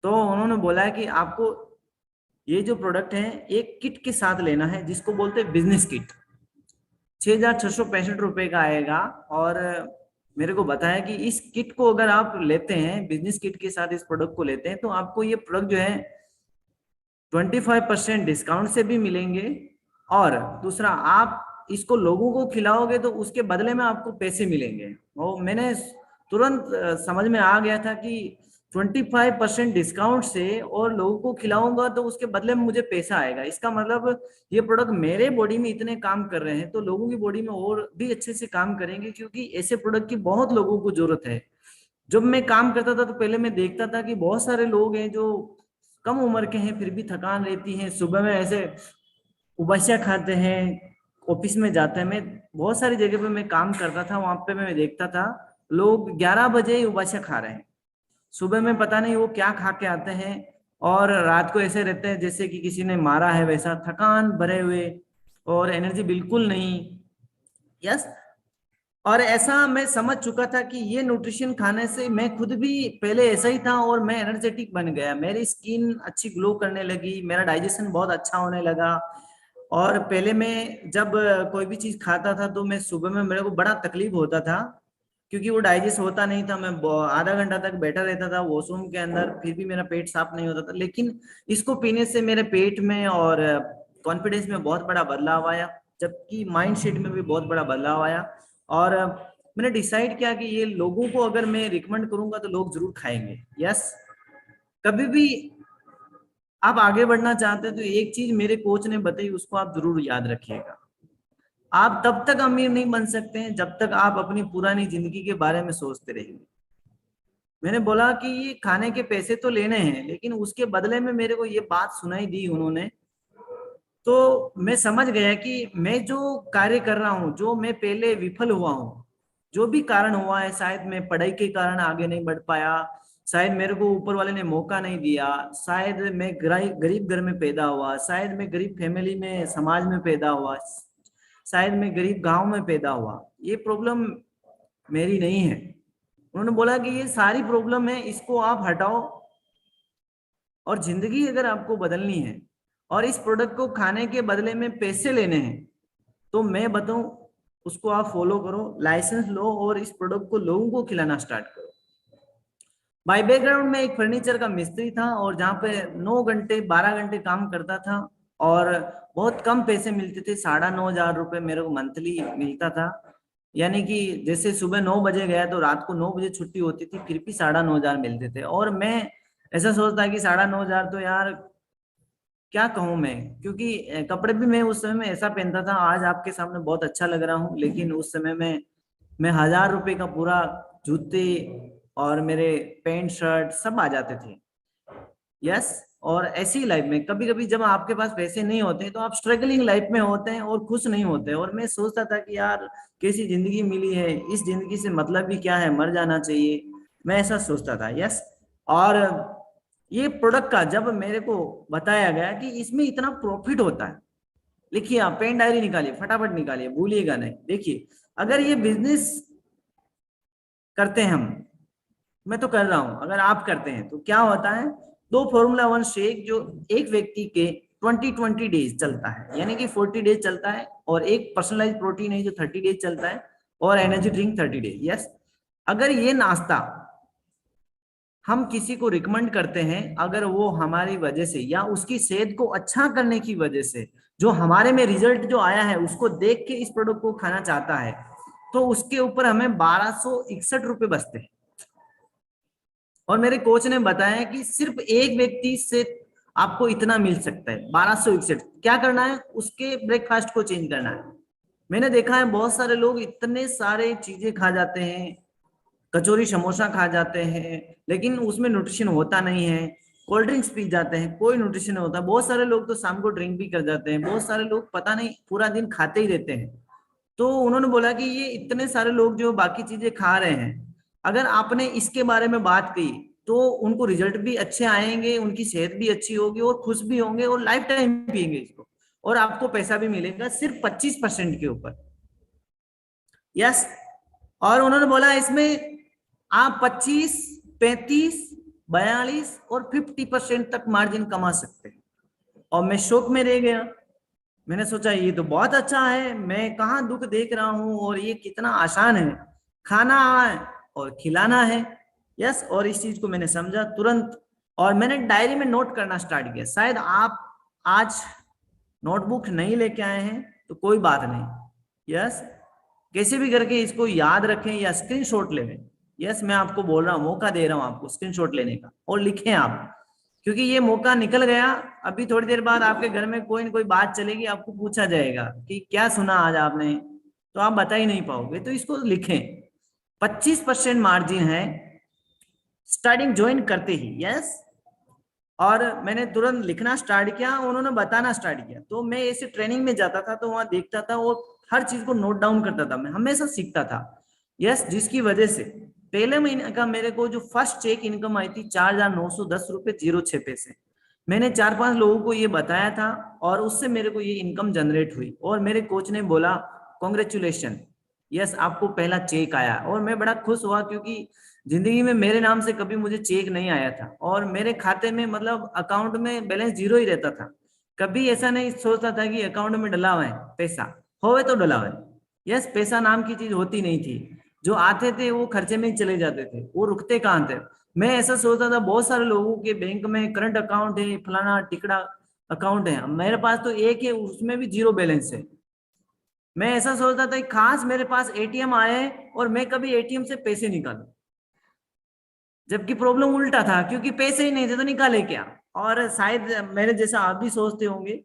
तो उन्होंने बोला कि आपको ये जो प्रोडक्ट है एक किट के साथ लेना है जिसको बोलते हैं बिजनेस किट, 6,665 रुपए का आएगा। और मेरे को बताया कि इस किट को अगर आप लेते हैं, बिजनेस किट के साथ इस प्रोडक्ट को लेते हैं तो आपको ये प्रोडक्ट जो है 25% डिस्काउंट से भी मिलेंगे। और दूसरा, आप इसको लोगों को खिलाओगे तो उसके बदले में आपको पैसे मिलेंगे। और मैंने तुरंत समझ में आ गया था कि 25% डिस्काउंट से और लोगों को खिलाऊंगा तो उसके बदले में मुझे पैसा आएगा। इसका मतलब ये प्रोडक्ट मेरे बॉडी में इतने काम कर रहे हैं तो लोगों की बॉडी में और भी अच्छे से काम करेंगे, क्योंकि ऐसे प्रोडक्ट की बहुत लोगों को जरूरत है। जब मैं काम करता था तो पहले मैं देखता था कि बहुत सारे लोग हैं जो कम उम्र के हैं फिर भी थकान रहती है, सुबह में ऐसे उबासिया खाते हैं, ऑफिस में जाते हैं। मैं बहुत सारी जगह पे मैं काम करता था, वहां पे मैं देखता था लोग 11 बजे ही उबासिया खा रहे हैं। सुबह में पता नहीं वो क्या खा के आते हैं और रात को ऐसे रहते हैं जैसे कि किसी ने मारा है, वैसा थकान भरे हुए और एनर्जी बिल्कुल नहीं। यस, और ऐसा मैं समझ चुका था कि ये न्यूट्रिशन खाने से मैं खुद भी पहले ऐसा ही था और मैं एनर्जेटिक बन गया, मेरी स्किन अच्छी ग्लो करने लगी, मेरा डाइजेशन बहुत अच्छा होने लगा। और पहले मैं जब कोई भी चीज खाता था तो मैं सुबह में मेरे को बड़ा तकलीफ होता था क्योंकि वो डाइजेस्ट होता नहीं था। मैं आधा घंटा तक बैठा रहता था वॉशरूम के अंदर, फिर भी मेरा पेट साफ नहीं होता था। लेकिन इसको पीने से मेरे पेट में और कॉन्फिडेंस में बहुत बड़ा बदलाव आया, जबकि माइंडसेट में भी बहुत बड़ा बदलाव आया। और मैंने डिसाइड किया कि ये लोगों को अगर मैं रिकमेंड करूंगा तो लोग जरूर खाएंगे। यस, कभी भी आप आगे बढ़ना चाहते हैं तो एक चीज मेरे कोच ने बताई, उसको आप जरूर याद रखिएगा। आप तब तक अमीर नहीं बन सकते हैं जब तक आप अपनी पुरानी जिंदगी के बारे में सोचते रहेंगे। मैंने बोला कि ये खाने के पैसे तो लेने हैं, लेकिन उसके बदले में मेरे को ये बात सुनाई दी उन्होंने, तो मैं समझ गया कि मैं जो कार्य कर रहा हूँ, जो मैं पहले विफल हुआ हूँ, जो भी कारण हुआ है, शायद मैं पढ़ाई के कारण आगे नहीं बढ़ पाया, शायद मेरे को ऊपर वाले ने मौका नहीं दिया, शायद मैं गरीब घर में पैदा हुआ, शायद मैं गरीब फैमिली में समाज में पैदा हुआ, शायद मैं गरीब गांव में पैदा हुआ, ये प्रॉब्लम मेरी नहीं है। उन्होंने बोला कि ये सारी प्रॉब्लम है, इसको आप हटाओ और जिंदगी अगर आपको बदलनी है और इस प्रोडक्ट को खाने के बदले में पैसे लेने हैं तो मैं बताऊं उसको आप फॉलो करो, लाइसेंस लो और इस प्रोडक्ट को लोगों को खिलाना स्टार्ट करो। बाय बैकग्राउंड में एक फर्नीचर का मिस्त्री था और जहाँ पे 9 घंटे 12 घंटे काम करता था और बहुत कम पैसे मिलते थे, 9,500 रुपए मेरे को मंथली मिलता था। यानी कि जैसे सुबह 9 बजे गया तो रात को 9 बजे छुट्टी होती थी, फिर भी 9,500 मिलते थे। और मैं ऐसा सोचता कि 9,500 तो यार क्या कहूँ मैं, क्योंकि कपड़े भी मैं उस समय में ऐसा पहनता था, आज आपके सामने बहुत अच्छा लग रहा हूँ, लेकिन उस समय में मैं 1,000 रुपए का पूरा जूते और मेरे पैंट शर्ट सब आ जाते थे। यस, और ऐसी लाइफ में कभी कभी जब आपके पास पैसे नहीं होते तो आप स्ट्रगलिंग लाइफ में होते हैं और खुश नहीं होते। और मैं सोचता था कि यार कैसी जिंदगी मिली है, इस जिंदगी से मतलब भी क्या है, मर जाना चाहिए, मैं ऐसा सोचता था। यस, और ये प्रोडक्ट का जब मेरे को बताया गया कि इसमें इतना प्रॉफिट होता है, लिखिए आप पेन डायरी निकालिए, फटाफट निकालिए, भूलिएगा नहीं। देखिए अगर ये बिजनेस करते हैं हम, मैं तो कर रहा हूं, अगर आप करते हैं तो क्या होता है, 2 फॉर्मूला 1 शेक जो एक व्यक्ति के 20 डेज चलता है, यानी कि 40 डेज चलता है, और एक पर्सनलाइज प्रोटीन है जो 30 डेज चलता है, और एनर्जी ड्रिंक 30 डेज। यस, अगर ये नाश्ता हम किसी को रिकमेंड करते हैं, अगर वो हमारी वजह से या उसकी सेहत को अच्छा करने की वजह से जो हमारे में रिजल्ट जो आया है उसको देख के इस प्रोडक्ट को खाना चाहता है, तो उसके ऊपर हमें 1261 रुपए बचते हैं। और मेरे कोच ने बताया कि सिर्फ एक व्यक्ति से आपको इतना मिल सकता है, 1261। क्या करना है, उसके ब्रेकफास्ट को चेंज करना है। मैंने देखा है बहुत सारे लोग इतने सारे चीजें खा जाते हैं, कचौरी समोसा खा जाते हैं, लेकिन उसमें न्यूट्रिशन होता नहीं है, कोल्ड ड्रिंक्स पी जाते हैं, कोई न्यूट्रिशन नहीं होता। बहुत सारे लोग तो शाम को ड्रिंक भी कर जाते हैं, बहुत सारे लोग पता नहीं पूरा दिन खाते ही रहते हैं। तो उन्होंने बोला कि ये इतने सारे लोग जो बाकी चीजें खा रहे हैं, अगर आपने इसके बारे में बात की तो उनको रिजल्ट भी अच्छे आएंगे, उनकी सेहत भी अच्छी होगी और खुश भी होंगे और लाइफ टाइम पिएंगे इसको, और आपको पैसा भी मिलेगा सिर्फ 25% के ऊपर। यस, और उन्होंने बोला इसमें आप 25, 35, 42 और 50% तक मार्जिन कमा सकते हैं। और मैं शौक में रह गया, मैंने सोचा ये तो बहुत अच्छा है, मैं कहाँ दुख देख रहा हूँ और ये कितना आसान है, खाना है और खिलाना है। यस, और इस चीज को मैंने समझा तुरंत और मैंने डायरी में नोट करना स्टार्ट किया। शायद आप आज नोटबुक नहीं लेके आए हैं तो कोई बात नहीं, यस, कैसे भी करके इसको याद रखें या स्क्रीनशॉट ले लें। यस, मैं आपको बोल रहा हूँ, मौका दे रहा हूँ आपको स्क्रीनशॉट लेने का, और लिखें आप, क्योंकि ये मौका निकल गया। अभी थोड़ी देर बाद आपके घर में कोई न कोई बात चलेगी, आपको पूछा जाएगा कि क्या सुना आज आपने, तो आप बता ही नहीं पाओगे, तो इसको लिखें। 25% मार्जिन है स्टार्टिंग ज्वाइन करते ही। यस, और मैंने तुरंत लिखना स्टार्ट किया, उन्होंने बताना स्टार्ट किया। तो मैं ऐसे ट्रेनिंग में जाता था तो वहां देखता था और हर चीज को नोट डाउन करता था, मैं हमेशा सीखता था। यस, जिसकी वजह से पहले महीने का मेरे को जो फर्स्ट चेक इनकम आई थी 4,910 रुपए 06 पैसे। मैंने 4-5 लोगों को ये बताया था और उससे मेरे को ये इनकम जनरेट हुई। और मेरे कोच ने बोला कॉन्ग्रेचुलेशन, यस आपको पहला चेक आया। और मैं बड़ा खुश हुआ क्योंकि जिंदगी में मेरे नाम से कभी मुझे चेक नहीं आया था और मेरे खाते में मतलब अकाउंट में बैलेंस 0 ही रहता था। कभी ऐसा नहीं सोचता था कि अकाउंट में डला हुआ है पैसा, होवे तो डला हुआ है। यस, पैसा नाम की चीज होती नहीं थी, जो आते थे वो खर्चे में ही चले जाते थे, वो रुकते कहाँ थे। मैं ऐसा सोचता था बहुत सारे लोगों के बैंक में करंट अकाउंट है, फलाना टिकड़ा, अकाउंट है, मेरे पास तो एक है, उसमें भी 0 बैलेंस है। मैं ऐसा सोचता था कि खास मेरे पास एटीएम आए और मैं कभी एटीएम से पैसे निकालूं, जबकि प्रॉब्लम उल्टा था, क्योंकि पैसे ही नहीं थे तो निकाले क्या। और शायद मेरे जैसा आप भी सोचते होंगे,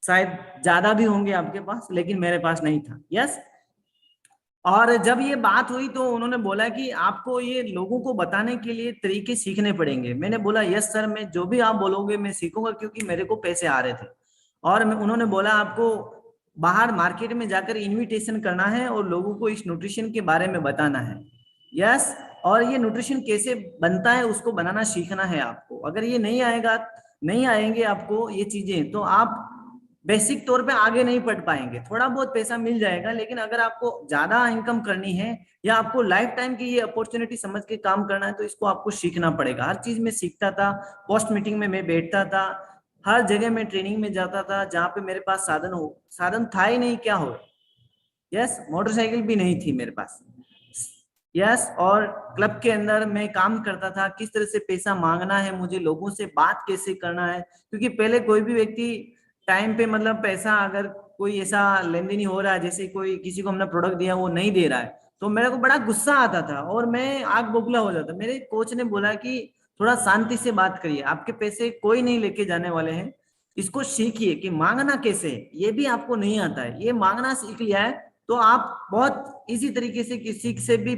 शायद ज्यादा भी होंगे आपके पास, लेकिन मेरे पास नहीं था। यस। और जब ये बात हुई तो उन्होंने बोला कि आपको ये लोगों को बताने के लिए तरीके सीखने पड़ेंगे। मैंने बोला यस सर, मैं जो भी आप बोलोगे मैं सीखूंगा, क्योंकि मेरे को पैसे आ रहे थे। और उन्होंने बोला आपको बाहर मार्केट में जाकर इनविटेशन करना है और लोगों को इस न्यूट्रिशन के बारे में बताना है। यस। और ये न्यूट्रिशन कैसे बनता है उसको बनाना सीखना है आपको। अगर ये नहीं आएगा, नहीं आएंगे आपको ये चीजें, तो आप बेसिक तौर पे आगे नहीं बढ़ पाएंगे। थोड़ा बहुत पैसा मिल जाएगा, लेकिन अगर आपको ज्यादा इनकम करनी है या आपको लाइफ टाइम की ये अपॉर्चुनिटी समझ के काम करना है, तो इसको आपको सीखना पड़ेगा। हर चीज में सीखता था, पोस्ट मीटिंग में मैं बैठता था, हर जगह में ट्रेनिंग में जाता था जहाँ पे मेरे पास साधन था ही नहीं, क्या हो। यस। मोटरसाइकिल भी नहीं थी मेरे पास। यस। और क्लब के अंदर मैं काम करता था, किस तरह से पैसा मांगना है मुझे, लोगों से बात कैसे करना है, क्योंकि पहले कोई भी व्यक्ति टाइम पे मतलब पैसा अगर कोई ऐसा लेन देन हो रहा है, जैसे कोई किसी को हमने प्रोडक्ट दिया वो नहीं दे रहा है, तो मेरे को बड़ा गुस्सा आता था और मैं आग बबूला हो जाता। मेरे कोच ने बोला कि थोड़ा शांति से बात करिए, आपके पैसे कोई नहीं लेके जाने वाले हैं, इसको सीखिए कि मांगना कैसे है, ये भी आपको नहीं आता है। ये मांगना सीख लिया है तो आप बहुत इजी तरीके से किसी से भी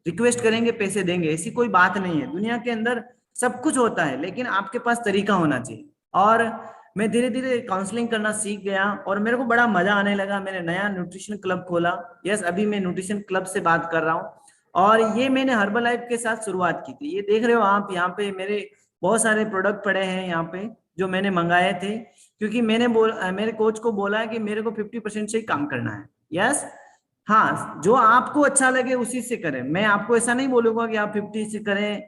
रिक्वेस्ट करेंगे, पैसे देंगे, ऐसी कोई बात नहीं है। दुनिया के अंदर सब कुछ होता है, लेकिन आपके पास तरीका होना चाहिए। और मैं धीरे धीरे काउंसलिंग करना सीख गया और मेरे को बड़ा मजा आने लगा। मैंने नया न्यूट्रिशन क्लब खोला। यस, अभी मैं न्यूट्रिशन क्लब से बात कर रहा हूँ और ये मैंने हर्बल लाइफ के साथ शुरुआत की थी। ये देख रहे हो आप, यहाँ पे मेरे बहुत सारे प्रोडक्ट पड़े हैं यहाँ पे जो मैंने मंगाए थे, क्योंकि मेरे कोच को बोला है कि मेरे को 50% से ही काम करना है। यस। हाँ, जो आपको अच्छा लगे उसी से करें। मैं आपको ऐसा नहीं बोलूंगा कि आप 50 से करें।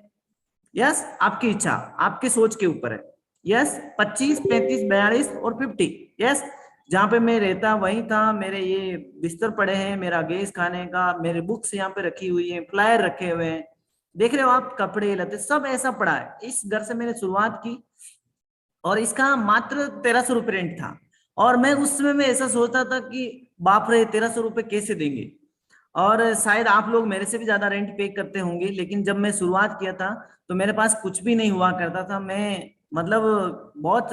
यस, आपकी इच्छा, आपके सोच के ऊपर है। यस, 25, 35, 42 और 50। यस, जहाँ पे मैं रहता वहीं था। मेरे ये बिस्तर पड़े हैं, मेरा गैस खाने का, मेरे बुक्स यहाँ पे रखी हुई है, फ्लायर रखे हुए हैं, देख रहे हो आप, कपड़े लते सब ऐसा पड़ा है। इस घर से मैंने शुरुआत की और इसका मात्र 1300 रुपये रेंट था। और मैं उस समय में ऐसा सोचता था कि बाप रे 1300 रुपये कैसे देंगे, और शायद आप लोग मेरे से भी ज्यादा रेंट पे करते होंगे। लेकिन जब मैं शुरुआत किया था तो मेरे पास कुछ भी नहीं हुआ करता था। मैं मतलब बहुत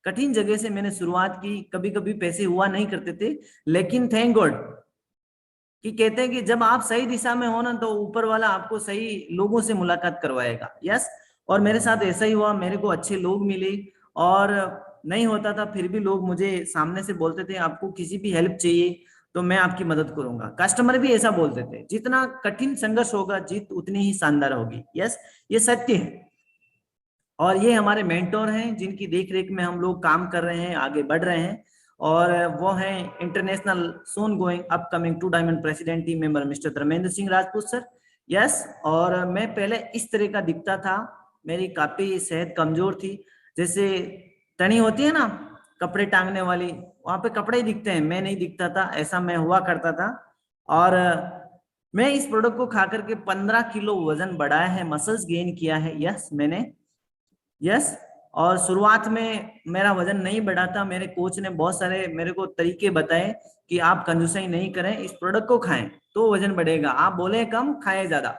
कठिन जगह से मैंने शुरुआत की, कभी कभी पैसे हुआ नहीं करते थे, लेकिन थैंक गॉड कि कहते हैं कि जब आप सही दिशा में हो ना तो ऊपर वाला आपको सही लोगों से मुलाकात करवाएगा। यस, और मेरे साथ ऐसा ही हुआ। मेरे को अच्छे लोग मिले और नहीं होता था फिर भी लोग मुझे सामने से बोलते थे आपको किसी भी हेल्प चाहिए तो मैं आपकी मदद करूंगा। कस्टमर भी ऐसा बोलते थे। जितना कठिन संघर्ष होगा जीत उतनी ही शानदार होगी। यस, ये सत्य है। और ये हमारे मेंटोर हैं जिनकी देखरेख में हम लोग काम कर रहे हैं, आगे बढ़ रहे हैं। और वो हैं international soon going upcoming 2 diamond president team member mister Dharmendra Singh Rajput sir. Yes, और मैं पहले इस तरह का दिखता था, मेरी काफी सेहत कमजोर थी। जैसे तनी होती है ना कपड़े टांगने वाली, वहां पे कपड़े ही दिखते हैं, मैं नहीं दिखता था, ऐसा मैं हुआ करता था। और मैं इस प्रोडक्ट को खा करके 15 किलो वजन बढ़ाया है, मसल्स गेन किया है। यस मैंने, यस। और शुरुआत में मेरा वजन नहीं बढ़ा था। मेरे कोच ने बहुत सारे मेरे को तरीके बताए कि आप कंजूसाई नहीं करें, इस प्रोडक्ट को खाएं तो वजन बढ़ेगा, आप बोले कम खाएं ज्यादा।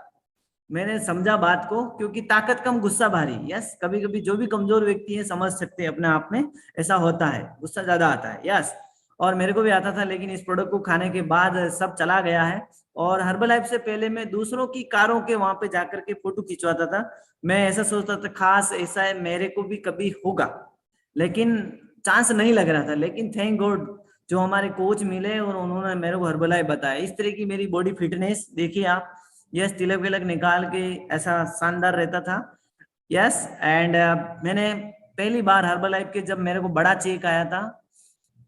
मैंने समझा बात को, क्योंकि ताकत कम गुस्सा भारी। यस, कभी कभी जो भी कमजोर व्यक्ति है समझ सकते हैं अपने आप में, ऐसा होता है, गुस्सा ज्यादा आता है। यस, और मेरे को भी आता था, लेकिन इस प्रोडक्ट को खाने के बाद सब चला गया है। और हर्बल लाइफ से पहले मैं दूसरों की कारों के वहां पे जाकर के फोटो खिंचवाता था। मैं ऐसा सोचता था खास ऐसा है मेरे को भी कभी होगा, लेकिन चांस नहीं लग रहा था। लेकिन थैंक गॉड जो हमारे कोच मिले और उन्होंने मेरे को हर्बल लाइफ बताया। इस तरह की मेरी बॉडी फिटनेस देखिए आप। यस, तिलक विलक निकाल के ऐसा शानदार रहता था। यस, एंड मैंने पहली बार हर्बल लाइफ के जब मेरे को बड़ा चेक आया था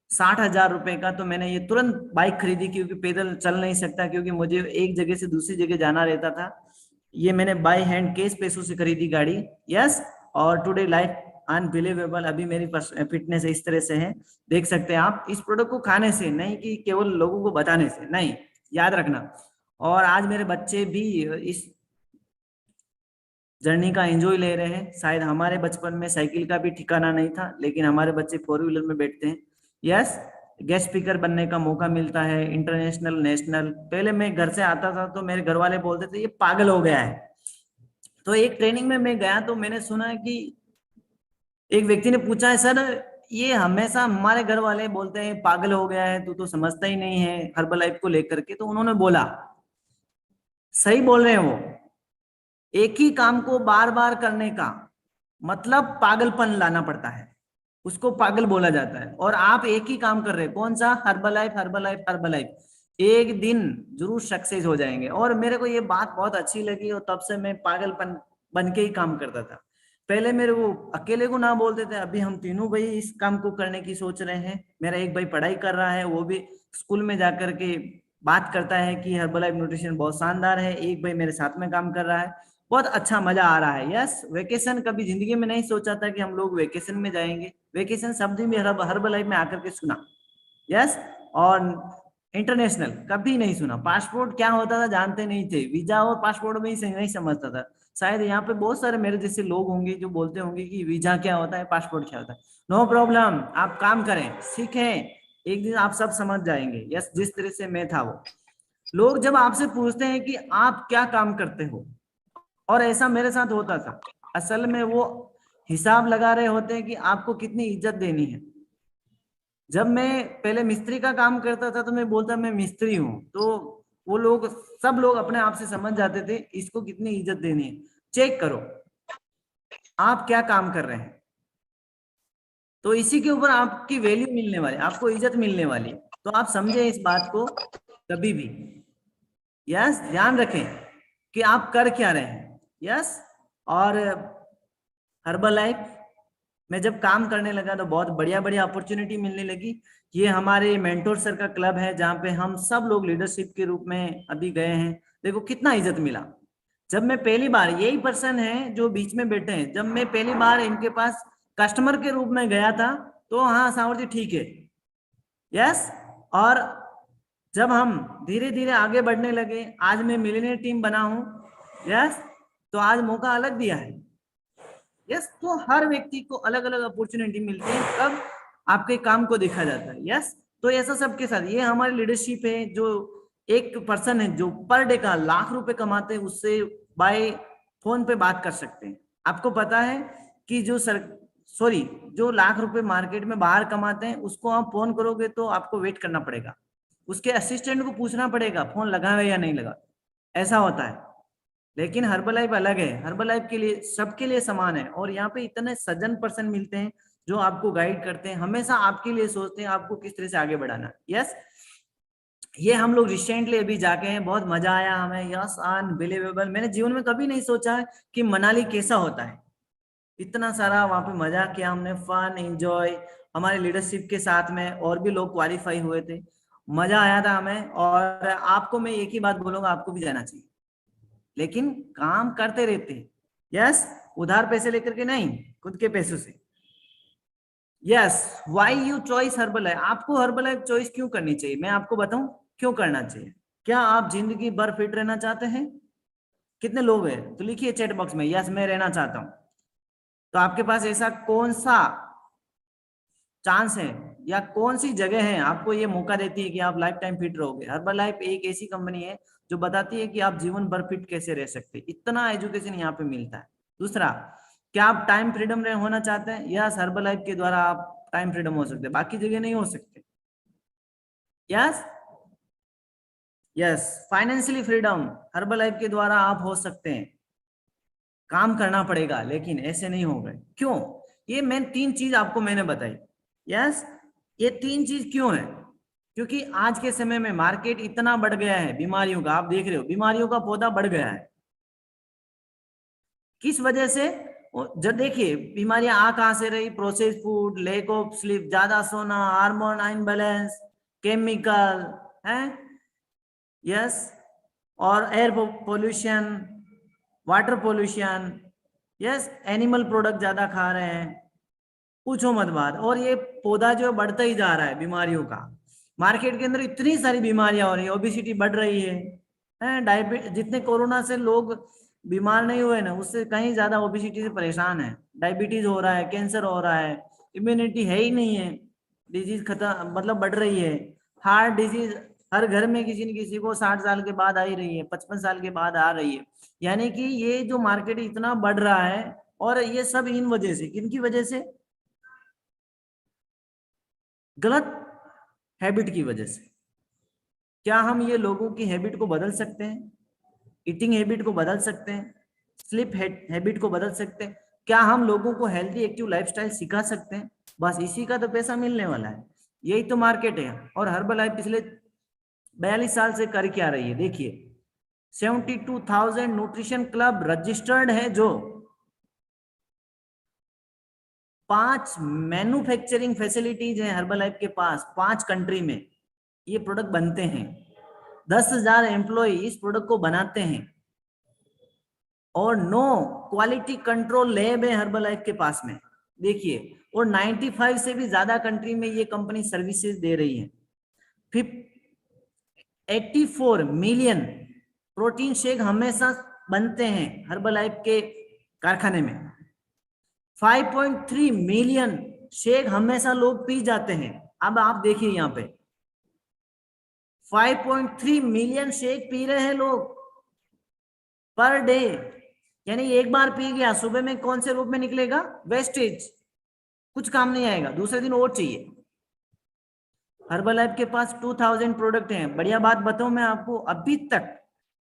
60,000 रुपए का, तो मैंने ये तुरंत बाइक खरीदी, क्योंकि पैदल चल नहीं सकता, क्योंकि मुझे एक जगह से दूसरी जगह जाना रहता था। ये मैंने बाय हैंड कैश पैसों से खरीदी गाड़ी। यस, और टुडे लाइफ अनबिलीवेबल। अभी मेरी फिटनेस इस तरह से है, देख सकते हैं आप। इस प्रोडक्ट को खाने से नहीं कि केवल लोगों को बताने से नहीं, याद रखना। और आज मेरे बच्चे भी इस जर्नी का एंजॉय ले रहे हैं। शायद हमारे बचपन में साइकिल का भी ठिकाना नहीं था, लेकिन हमारे बच्चे 4 व्हीलर में बैठते हैं। यस, गेस्ट स्पीकर बनने का मौका मिलता है, इंटरनेशनल, नेशनल। पहले मैं घर से आता था तो मेरे घर वाले बोलते थे ये पागल हो गया है। तो एक ट्रेनिंग में मैं गया तो मैंने सुना कि एक व्यक्ति ने पूछा है, सर ये हमेशा हमारे घर वाले बोलते हैं पागल हो गया है, तू तो समझता ही नहीं है हर्बल लाइफ को लेकर के। तो उन्होंने बोला सही बोल रहे हैं वो, एक ही काम को बार बार करने का मतलब पागलपन लाना पड़ता है, उसको पागल बोला जाता है। और आप एक ही काम कर रहे हैं, कौन सा? Herbal life, herbal life, herbal life. एक दिन जरूर सक्सेस हो जाएंगे। और मेरे को ये बात बहुत अच्छी लगी और तब से मैं पागलपन बन के ही काम करता था। पहले मेरे वो अकेले को ना बोलते थे, अभी हम तीनों भाई इस काम को करने की सोच रहे हैं। मेरा एक भाई पढ़ाई कर रहा है, वो भी स्कूल में जाकर के बात करता है कि हर्बल लाइफ न्यूट्रिशन बहुत शानदार है। एक भाई मेरे साथ में काम कर रहा है, बहुत अच्छा मजा आ रहा है। यस, वेकेशन कभी जिंदगी में नहीं सोचा था कि हम लोग वेकेशन में जाएंगे। वेकेशन शब्द भी हर्बल लाइफ में आकर के सुना। यस, और इंटरनेशनल कभी नहीं सुना। पासपोर्ट क्या होता था जानते नहीं थे, वीजा और पासपोर्ट में ही नहीं समझता था। शायद यहाँ पे बहुत सारे मेरे जैसे लोग होंगे जो बोलते होंगे कि वीजा क्या होता है, पासपोर्ट क्या होता है। नो प्रॉब्लम, आप काम करें, सीखें, एक दिन आप सब समझ जाएंगे। यस, जिस तरह से मैं था वो लोग जब आपसे पूछते हैं कि आप क्या काम करते हो, और ऐसा मेरे साथ होता था, असल में वो हिसाब लगा रहे होते हैं कि आपको कितनी इज्जत देनी है। जब मैं पहले मिस्त्री का काम करता था तो मैं बोलता मैं मिस्त्री हूँ, तो वो लोग सब लोग अपने आप से समझ जाते थे इसको कितनी इज्जत देनी है। चेक करो आप क्या काम कर रहे हैं, तो इसी के ऊपर आपकी वैल्यू मिलने वाली, आपको इज्जत मिलने वाली। तो आप समझे इस बात को कभी भी। यस, ध्यान रखें कि आप कर क्या रहे हैं। यस, और हर्बल लाइफ में जब काम करने लगा तो बहुत बढ़िया बढ़िया अपॉर्चुनिटी मिलने लगी। ये हमारे मेंटोर सर का क्लब है जहाँ पे हम सब लोग लीडरशिप के रूप में अभी गए हैं। देखो कितना इज्जत मिला। जब मैं पहली बार, यही पर्सन है जो बीच में बैठे हैं, जब मैं पहली बार इनके पास कस्टमर के रूप में गया था तो हाँ सावर जी ठीक है। यस, और जब हम धीरे धीरे आगे बढ़ने लगे, आज मैं मिलियनेयर टीम बना हूं। यस, तो आज मौका अलग दिया है। यस, तो हर व्यक्ति को अलग अलग अपॉर्चुनिटी मिलती है, तब आपके काम को देखा जाता है। यस, तो ऐसा सबके साथ। ये हमारी लीडरशिप है, जो एक पर्सन है जो पर डे का लाख रुपए कमाते हैं, उससे बाय फोन पे बात कर सकते हैं। आपको पता है कि जो लाख रुपए मार्केट में बाहर कमाते हैं, उसको आप फोन करोगे तो आपको वेट करना पड़ेगा, उसके असिस्टेंट को पूछना पड़ेगा फोन लगा है या नहीं लगा, ऐसा होता है। लेकिन हर्बल लाइफ अलग है, हर्बल लाइफ के लिए सबके लिए समान है। और यहाँ पे इतने सज्जन पर्सन मिलते हैं जो आपको गाइड करते हैं, हमेशा आपके लिए सोचते हैं आपको किस तरह से आगे बढ़ाना। यस, ये हम लोग रिसेंटली अभी जाके हैं, बहुत मजा आया हमें। यस, अनबिलीवेबल, मैंने जीवन में कभी नहीं सोचा है कि मनाली कैसा होता है। इतना सारा वहां पे मजा किया हमने, फन एंजॉय हमारे लीडरशिप के साथ में, और भी लोग क्वालिफाई हुए थे, मजा आया था हमें। और आपको मैं एक ही बात बोलूंगा, आपको भी जाना चाहिए, लेकिन काम करते रहते हैं। यस, उधार पैसे लेकर के नहीं, खुद के पैसों से। Yes, why you choice herbal life. आपको हर्बल लाइफ चॉइस क्यों करनी चाहिए, मैं आपको बताऊं क्यों करना चाहिए। क्या आप जिंदगी भर फिट रहना चाहते हैं? कितने लोग हैं तो लिखिए चैट बॉक्स में, यस मैं रहना चाहता हूं। तो आपके पास ऐसा कौन सा चांस है या कौन सी जगह है आपको ये मौका देती है कि आप लाइफ टाइम फिट रहोगे? हर्बल लाइफ एक ऐसी कंपनी है जो बताती है कि आप जीवन भर फिट कैसे रह सकते हैं। इतना एजुकेशन यहाँ पे मिलता है। दूसरा, क्या आप टाइम फ्रीडम होना चाहते हैं? यस, हर्बल लाइफ के द्वारा आप टाइम फ्रीडम हो सकते हैं, बाकी जगह नहीं हो सकते। Yes, yes, financially freedom herbal life के द्वारा आप हो सकते हैं। काम करना पड़ेगा लेकिन ऐसे नहीं होगा। क्यों? ये मैं 3 चीज आपको मैंने बताई। यस, ये 3 चीज क्यों है? क्योंकि आज के समय में मार्केट इतना बढ़ गया है बीमारियों का, आप देख रहे हो बीमारियों का पौधा बढ़ गया है। किस वजह से? जब देखिए बीमारियां आ कहां से रही? Process food, lack of sleep, ज्यादा सोना, हार्मोन इनबैलेंस, केमिकल है। यस, और air pollution, water pollution. Yes, animal product ज्यादा खा रहे हैं, पूछो मत बात। और ये पौधा जो बढ़ता ही जा रहा है बीमारियों का। मार्केट के अंदर इतनी सारी बीमारियां हो रही है, ओबेसिटी बढ़ रही है, डायबिटीज, जितने कोरोना से लोग बीमार नहीं हुए ना, उससे कहीं ज्यादा ओबेसिटी से परेशान है, डायबिटीज हो रहा है, कैंसर हो रहा है, इम्यूनिटी है ही नहीं है, डिजीज खत्म मतलब बढ़ रही है, हार्ट डिजीज हर घर में किसी न किसी को 60 साल के बाद आ ही रही है, 55 साल के बाद आ रही है। यानी कि ये जो मार्केट इतना बढ़ रहा है, और ये सब इन वजह से, किनकी वजह से? गलत हैबिट की वजह से। क्या हम ये लोगों की हैबिट को बदल सकते हैं? ईटिंग हैबिट को बदल सकते हैं, स्लीप हैबिट को बदल सकते हैं? क्या हम लोगों को हेल्थी एक्टिव लाइफस्टाइल सिखा सकते हैं? बस इसी का तो पैसा मिलने वाला है, यही तो मार्केट है। और हर्बलाइफ पिछले 42 साल से कर क्या रही है, देखिए 72,000 न्यूट्रिशन क्लब रजिस्टर्ड है, जो 5 मैन्युफैक्चरिंग फैसिलिटीज है हर्बलाइफ के पास, 5 कंट्री में ये प्रोडक्ट बनते हैं, 10,000 एम्प्लॉय इस प्रोडक्ट को बनाते हैं, और 9 क्वालिटी कंट्रोल लैब है हर्बलाइफ के पास में, देखिए। और 95 से भी ज्यादा कंट्री में ये कंपनी सर्विसेज दे रही है। 84 मिलियन प्रोटीन शेक हमेशा बनते हैं हर्बलाइफ के कारखाने में। 5.3 मिलियन शेक हमेशा लोग पी जाते हैं। अब आप देखिए यहाँ पे 5.3 मिलियन शेक पी रहे हैं लोग पर डे, यानी एक बार पी गया, सुबह में कौन से रूप में निकलेगा? वेस्टेज, कुछ काम नहीं आएगा, दूसरे दिन और चाहिए। हर्बलाइफ के पास 2000 प्रोडक्ट हैं। बढ़िया बात बताऊं मैं आपको, अभी तक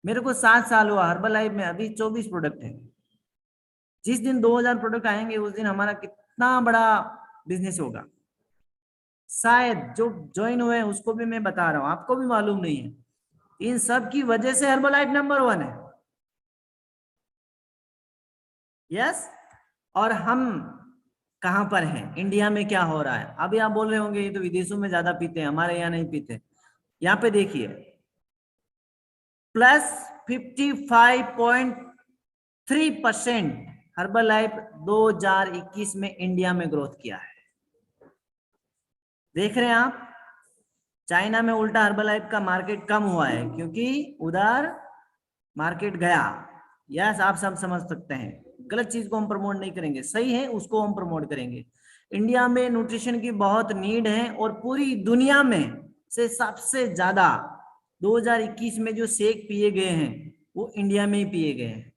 मेरे को 7 साल हुआ हर्बलाइफ में, अभी 24 प्रोडक्ट हैं। जिस दिन 2000 प्रोडक्ट आएंगे उस दिन हमारा कितना बड़ा बिजनेस होगा। शायद जो ज्वाइन हुए हैं उसको भी मैं बता रहा हूं, आपको भी मालूम नहीं है। इन सब की वजह से हर्बलाइफ नंबर 1 है। यस। और हम कहां पर हैं? इंडिया में क्या हो रहा है? अभी आप बोल रहे होंगे ये तो विदेशों में ज्यादा पीते हैं, हमारे यहाँ नहीं पीते। यहाँ पे देखिए प्लस 55.3% हर्बलाइफ 2021 में इंडिया में ग्रोथ किया है। देख रहे हैं आप, चाइना में उल्टा हर्बलाइफ का मार्केट कम हुआ है क्योंकि उधर मार्केट गया। यस, आप सब समझ सकते हैं। गलत चीज को हम प्रमोट नहीं करेंगे, सही है उसको हम प्रमोट करेंगे। इंडिया में न्यूट्रिशन की बहुत नीड है और पूरी दुनिया में से सबसे ज्यादा 2021 में जो शेक पिए गए हैं वो इंडिया में ही पिए गए हैं।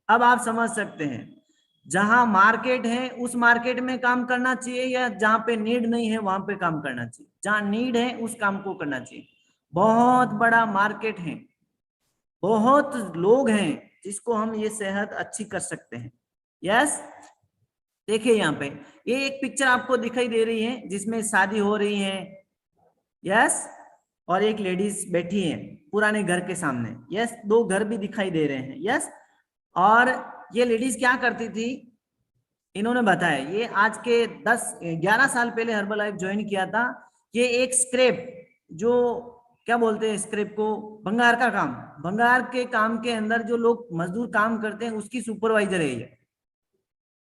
अब आप समझ सकते हैं, जहां मार्केट है उस मार्केट में काम करना चाहिए या जहां पे नीड नहीं है वहां पे काम करना चाहिए? जहां नीड है उस काम को करना चाहिए। बहुत बड़ा मार्केट है, बहुत लोग हैं जिसको हम ये सेहत अच्छी कर सकते हैं। यस, देखिए यहाँ पे ये एक पिक्चर आपको दिखाई दे रही है जिसमें शादी हो रही है। यस, और एक लेडीज बैठी है पुराने घर के सामने। यस, 2 घर भी दिखाई दे रहे हैं। यस, और ये लेडीज क्या करती थी इन्होंने बताया, ये आज के 10-11 साल पहले हर्बलाइफ ज्वाइन किया था। ये एक स्क्रैप, जो क्या बोलते हैं स्क्रैप को, भंगार का काम, भंगार के काम के अंदर जो लोग मजदूर काम करते हैं उसकी सुपरवाइजर है ये।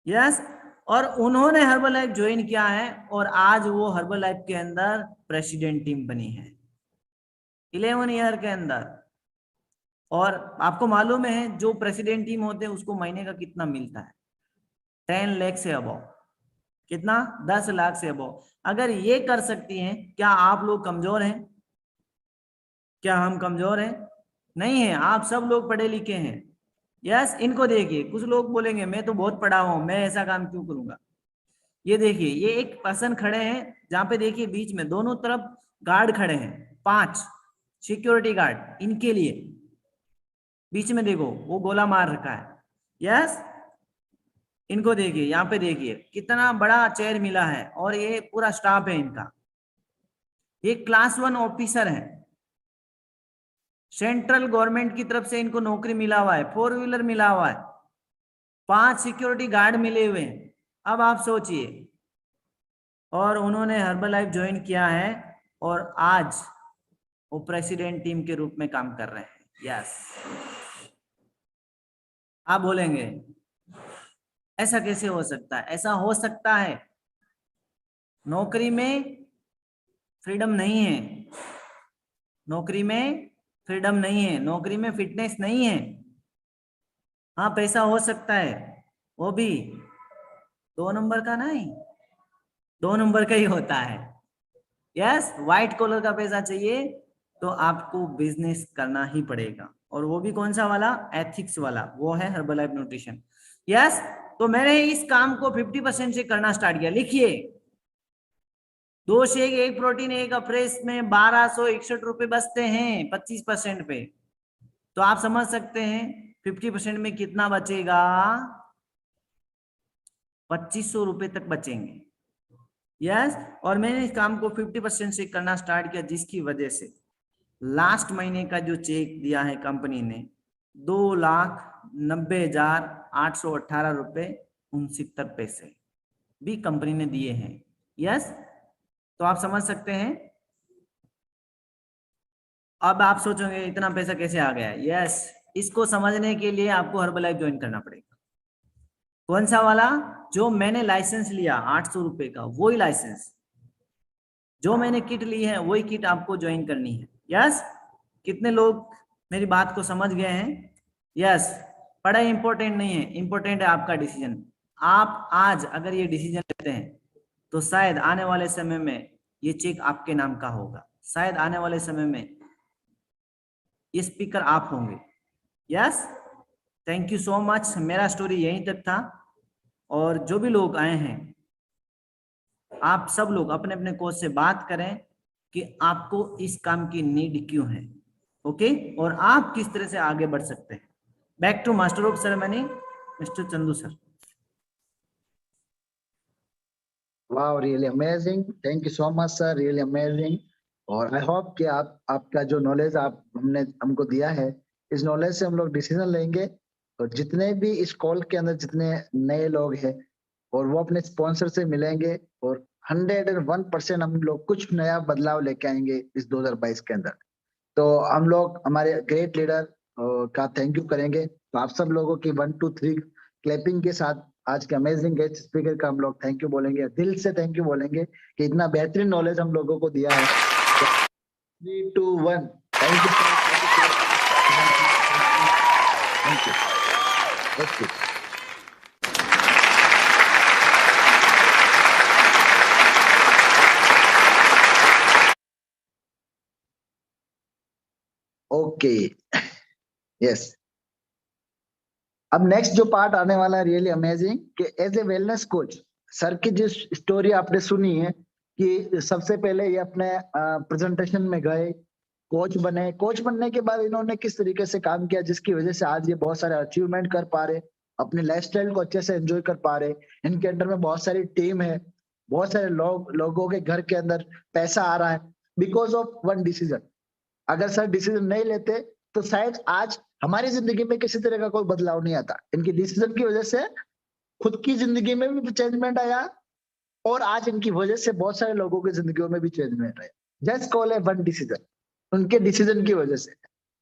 यस, और उन्होंने हर्बलाइफ ज्वाइन किया है और आज वो हर्बलाइफ के अंदर प्रेसिडेंट टीम बनी है 11 ईयर के अंदर। और आपको मालूम है जो प्रेसिडेंट टीम होते हैं उसको महीने का कितना मिलता है? 10 लाख से अबव। कितना? 10 लाख से अबव। अगर ये कर सकती हैं, क्या आप लोग कमजोर हैं? क्या हम कमजोर हैं? नहीं है, आप सब लोग पढ़े लिखे हैं। यस, इनको देखिए, कुछ लोग बोलेंगे मैं तो बहुत पढ़ा हुआ हूं, मैं ऐसा काम क्यों करूंगा। ये देखिए, ये एक पर्सन खड़े हैं जहां पे देखिए बीच में दोनों तरफ गार्ड खड़े हैं, 5 सिक्योरिटी गार्ड इनके लिए। बीच में देखो वो गोला मार रखा है। यस, इनको देखिए, यहाँ पे देखिए कितना बड़ा चेयर मिला है और ये पूरा स्टाफ है इनका। ये क्लास 1 ऑफिसर है, सेंट्रल गवर्नमेंट की तरफ से इनको नौकरी मिला हुआ है, 4 व्हीलर मिला हुआ है, 5 सिक्योरिटी गार्ड मिले हुए हैं। अब आप सोचिए, और उन्होंने हर्बलाइफ ज्वाइन किया है और आज वो प्रेसिडेंट टीम के रूप में काम कर रहे हैं। यस, आप बोलेंगे ऐसा कैसे हो सकता है? ऐसा हो सकता है, नौकरी में फ्रीडम नहीं है, नौकरी में फ्रीडम नहीं है, नौकरी में फिटनेस नहीं है। हाँ पैसा हो सकता है, वो भी 2 नंबर का नहीं, 2 नंबर का ही होता है। यस, व्हाइट कॉलर का पैसा चाहिए तो आपको बिजनेस करना ही पड़ेगा, और वो भी कौन सा वाला, एथिक्स वाला, वो है हर्बलाइफ न्यूट्रिशन। यस, तो मैंने इस काम को 50% से करना स्टार्ट किया। लिखिए, 2 शेक 1 प्रोटीन 1 अफ्रेश में 1261 रुपए बचते हैं 25% पे। तो आप समझ सकते हैं 50% में कितना बचेगा, 2500 रुपए तक बचेंगे। यस, और मैंने इस काम को 50% से करना स्टार्ट किया, जिसकी वजह से लास्ट महीने का जो चेक दिया है कंपनी ने 2,90,818 रुपए 69 पैसे भी कंपनी ने दिए हैं। यस, तो आप समझ सकते हैं। अब आप सोचोगे इतना पैसा कैसे आ गया। यस, इसको समझने के लिए आपको हर्बलाइफ ज्वाइन करना पड़ेगा। कौन सा वाला, जो मैंने लाइसेंस लिया 800 रुपए का, वही लाइसेंस, जो मैंने किट ली है वही किट आपको ज्वाइन करनी है। यस, कितने लोग मेरी बात को समझ गए हैं। यस, पढ़ाई इंपॉर्टेंट नहीं है, इंपॉर्टेंट है आपका डिसीजन। आप आज अगर ये डिसीजन लेते हैं तो शायद आने वाले समय में ये चेक आपके नाम का होगा, शायद आने वाले समय में ये स्पीकर आप होंगे। Yes, thank you so much. मेरा स्टोरी यहीं तक था, और जो भी लोग आए हैं आप सब लोग अपने अपने कोच से बात करें कि आपको इस काम की नीड क्यों है, ओके, और आप किस तरह से आगे बढ़ सकते हैं। Back to master of ceremony, mister Chandu sir. Wow, really amazing, thank you so much sir, really amazing. और आई होप कि आपका जो नॉलेज हमको दिया है, इस नॉलेज से हम लोग डिसीजन लेंगे, और जितने भी इस कॉल के अंदर जितने नए लोग हैं और वो अपने स्पॉन्सर से मिलेंगे, और 101% हम लोग कुछ नया बदलाव लेके आएंगे इस 2022 के अंदर। तो हम लोग हमारे ग्रेट लीडर का थैंक यू करेंगे। तो आप सब लोगों की 1 2 3 क्लैपिंग के साथ आज के अमेजिंग गेस्ट स्पीकर का हम लोग थैंक यू बोलेंगे, दिल से थैंक यू बोलेंगे कि इतना बेहतरीन नॉलेज हम लोगों को दिया है। 3 2 1, thank you, thank you. Okay, yes. अब नेक्स्ट जो पार्ट आने वाला है रियली अमेजिंग, कि as a wellness coach sir की जिस स्टोरी आपने सुनी है कि सबसे पहले ये अपने प्रेजेंटेशन में गए, कोच बने, कोच बनने के बाद इन्होंने किस तरीके से काम किया जिसकी वजह से आज ये बहुत सारे अचीवमेंट कर पा रहे, अपने लाइफस्टाइल को अच्छे से एंजॉय कर पा रहे। इनके अंडर में बहुत सारी टीम है, बहुत सारे लोगों के घर के अंदर पैसा आ रहा है बिकॉज ऑफ वन डिसीजन। अगर सर डिसीजन नहीं लेते तो शायद आज हमारी जिंदगी में किसी तरह का कोई बदलाव नहीं आता। इनकी डिसीजन की वजह से खुद की जिंदगी में भी चेंजमेंट आया, और आज इनकी वजह से बहुत सारे लोगों की जिंदगियों में भी चेंजमेंट आया। जस्ट कॉल है वन डिसीजन, उनके डिसीजन की वजह से।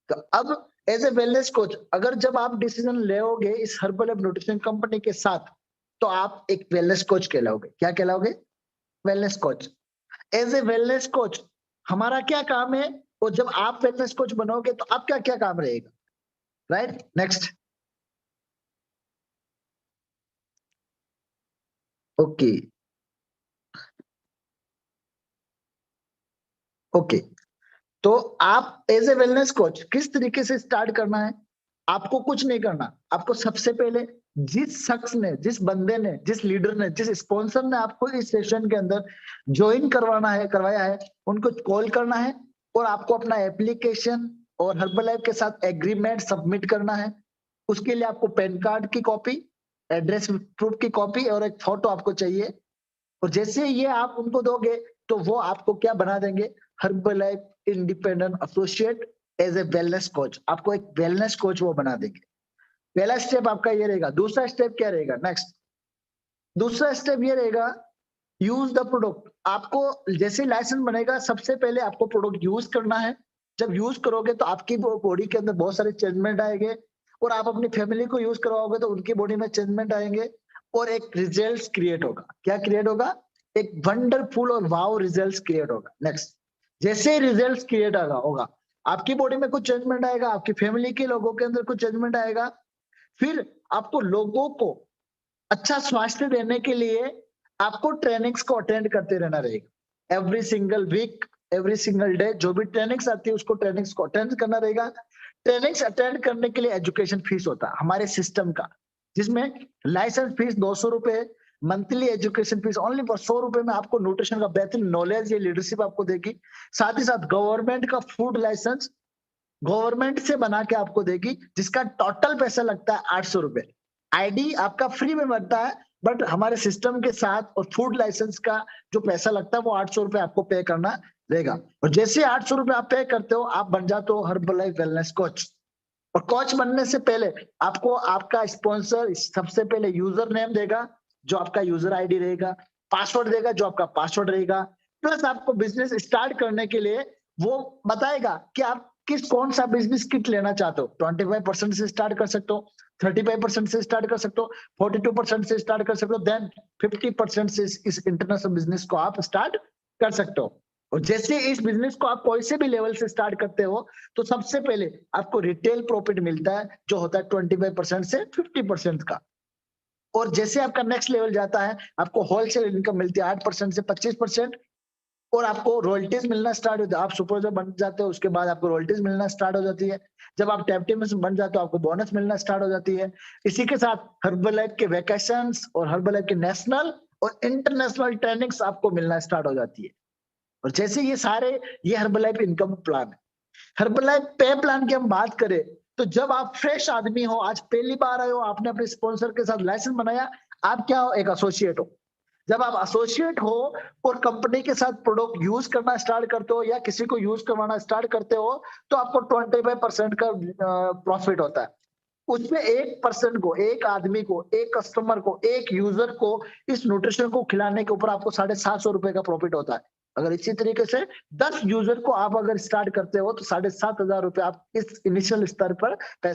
तो अब एज ए वेलनेस कोच अगर जब आप डिसीजन लेओगे इस हर्बलाइफ न्यूट्रिशन कंपनी के साथ, तो आप एक वेलनेस कोच कहलाओगे। क्या कहलाओगे? Wellness coach. As a wellness coach हमारा क्या काम है, और जब आप वेलनेस कोच बनोगे तो आपका क्या काम रहेगा, राइट? नेक्स्ट। ओके, ओके, तो आप एज ए वेलनेस कोच किस तरीके से स्टार्ट करना है? आपको कुछ नहीं करना, आपको सबसे पहले जिस शख्स ने, जिस बंदे ने, जिस लीडर ने, जिस स्पॉन्सर ने आपको इस सेशन के अंदर ज्वाइन करवाया है, उनको कॉल करना है, और आपको अपना एप्लीकेशन और हर्बलाइफ के साथ एग्रीमेंट सबमिट करना है। उसके लिए आपको पैन कार्ड की कॉपी, एड्रेस प्रूफ की कॉपी और एक फोटो आपको चाहिए। और जैसे ये आप उनको दोगे तो वो आपको क्या बना देंगे, Herbalife independent associate as a wellness coach. आपको एक वेलनेस कोच वो बना देंगे। पहला स्टेप आपका ये रहेगा। दूसरा स्टेप क्या रहेगा? नेक्स्ट, दूसरा स्टेप ये रहेगा, यूज द प्रोडक्ट। आपको जैसे लाइसेंस बनेगा सबसे पहले आपको प्रोडक्ट यूज करना है। जब यूज करोगे तो आपकी बॉडी के अंदर बहुत सारे चेंजमेंट आएंगे, और आप अपनी फैमिली को यूज करवाओगे तो उनकी बॉडी में चेंजमेंट आएंगे, और एक रिजल्ट्स क्रिएट होगा। क्या क्रिएट होगा? एक वंडरफुल और वाव रिजल्ट्स क्रिएट होगा। नेक्स्ट, जैसे रिजल्ट्स क्रिएट होगा, आपकी बॉडी में कुछ चेंजमेंट आएगा, आपकी फैमिली के लोगों के अंदर कुछ चेंजमेंट आएगा, फिर आपको लोगों को अच्छा स्वास्थ्य देने के लिए आपको ट्रेनिंग्स को अटेंड करते रहना रहेगा। Every single week, every single day जो भी ट्रेनिंग्स आती है उसको ट्रेनिंग्स को अटेंड करना रहेगा। ट्रेनिंग्स अटेंड करने के लिए एजुकेशन फीस होता है हमारे सिस्टम का, जिसमें लाइसेंस फीस 200 रुपए, monthly education fees only for 100 रुपए में आपको न्यूट्रिशन का बेहतरीन नॉलेज, ये लीडरशिप आपको देगी। साथ ही साथ गवर्नमेंट का फूड लाइसेंस गवर्नमेंट से बना के आपको देगी, जिसका टोटल पैसा लगता है 800 रुपए। आईडी आपका फ्री में बनता है, बट हमारे सिस्टम के साथ और फूड लाइसेंस का जो पैसा लगता है वो 800 रुपए आपको पे करना रहेगा। और जैसे 800 रुपए आप पे करते हो, आप बन जाते हो हर्बलाइफ वेलनेस कोच। और कोच बनने से पहले आपको आपका स्पॉन्सर सबसे पहले यूजर नेम देगा, जो आपका यूजर आईडी रहेगा, पासवर्ड देगा, जो आपका पासवर्ड रहेगा, प्लस आपको बिजनेस स्टार्ट करने के लिए वो बताएगा कि आप कौन सा बिजनेस किट लेना चाहते हो। 25% से स्टार्ट कर सकते हो, 35% से स्टार्ट कर सकते हो, 42% से स्टार्ट कर सकते हो, देन 50% से इस इंटरनेशनल बिजनेस को आप स्टार्ट कर सकते हो। और जैसे इस बिजनेस को आप कोई से भी लेवल से स्टार्ट करते हो, तो सबसे पहले आपको रिटेल प्रॉफिट मिलता है, जो होता है 25% से 50% का। और जैसे आपका नेक्स्ट लेवल जाता है, आपको होलसेल इनकम मिलती है 8% से 25%, और आपको रॉयल्टीज मिलना स्टार्ट होता है। आप सुपरवाइजर बन जाते हो, उसके बाद आपको रॉयल्टीज मिलना स्टार्ट हो जाती है। जब आप डेप्टी में बन जाते हो, आपको बोनस मिलना स्टार्ट हो जाती है। इसी के साथ हर्बलाइफ के वैकेशंस और हर्बलाइफ के नेशनल और इंटरनेशनल ट्रेनिंग्स आपको मिलना स्टार्ट हो जाती है। और जैसे ये हर्बलाइफ इनकम प्लान है। हर्बलाइफ पे प्लान की हम बात करें, तो जब आप फ्रेश आदमी हो, आज पहली बार आए हो, आपने अपने स्पॉन्सर के साथ लाइसेंस बनाया, आप क्या हो, एक एसोसिएट हो। जब आप एसोसिएट हो और कंपनी के साथ प्रोडक्ट यूज करना स्टार्ट करते हो या किसी को यूज करवाना स्टार्ट करते हो, तो आपको 25% का प्रॉफिट होता है। उसमें 1% को, एक आदमी को, एक कस्टमर को, एक यूजर को इस न्यूट्रिशन को खिलाने के ऊपर आपको 750 रुपए का प्रॉफिट होता है। अगर इसी तरीके से 10 यूजर को आप अगर स्टार्ट करते हो, तो 7,500 रुपए आप इस इनिशियल स्तर पर पैसे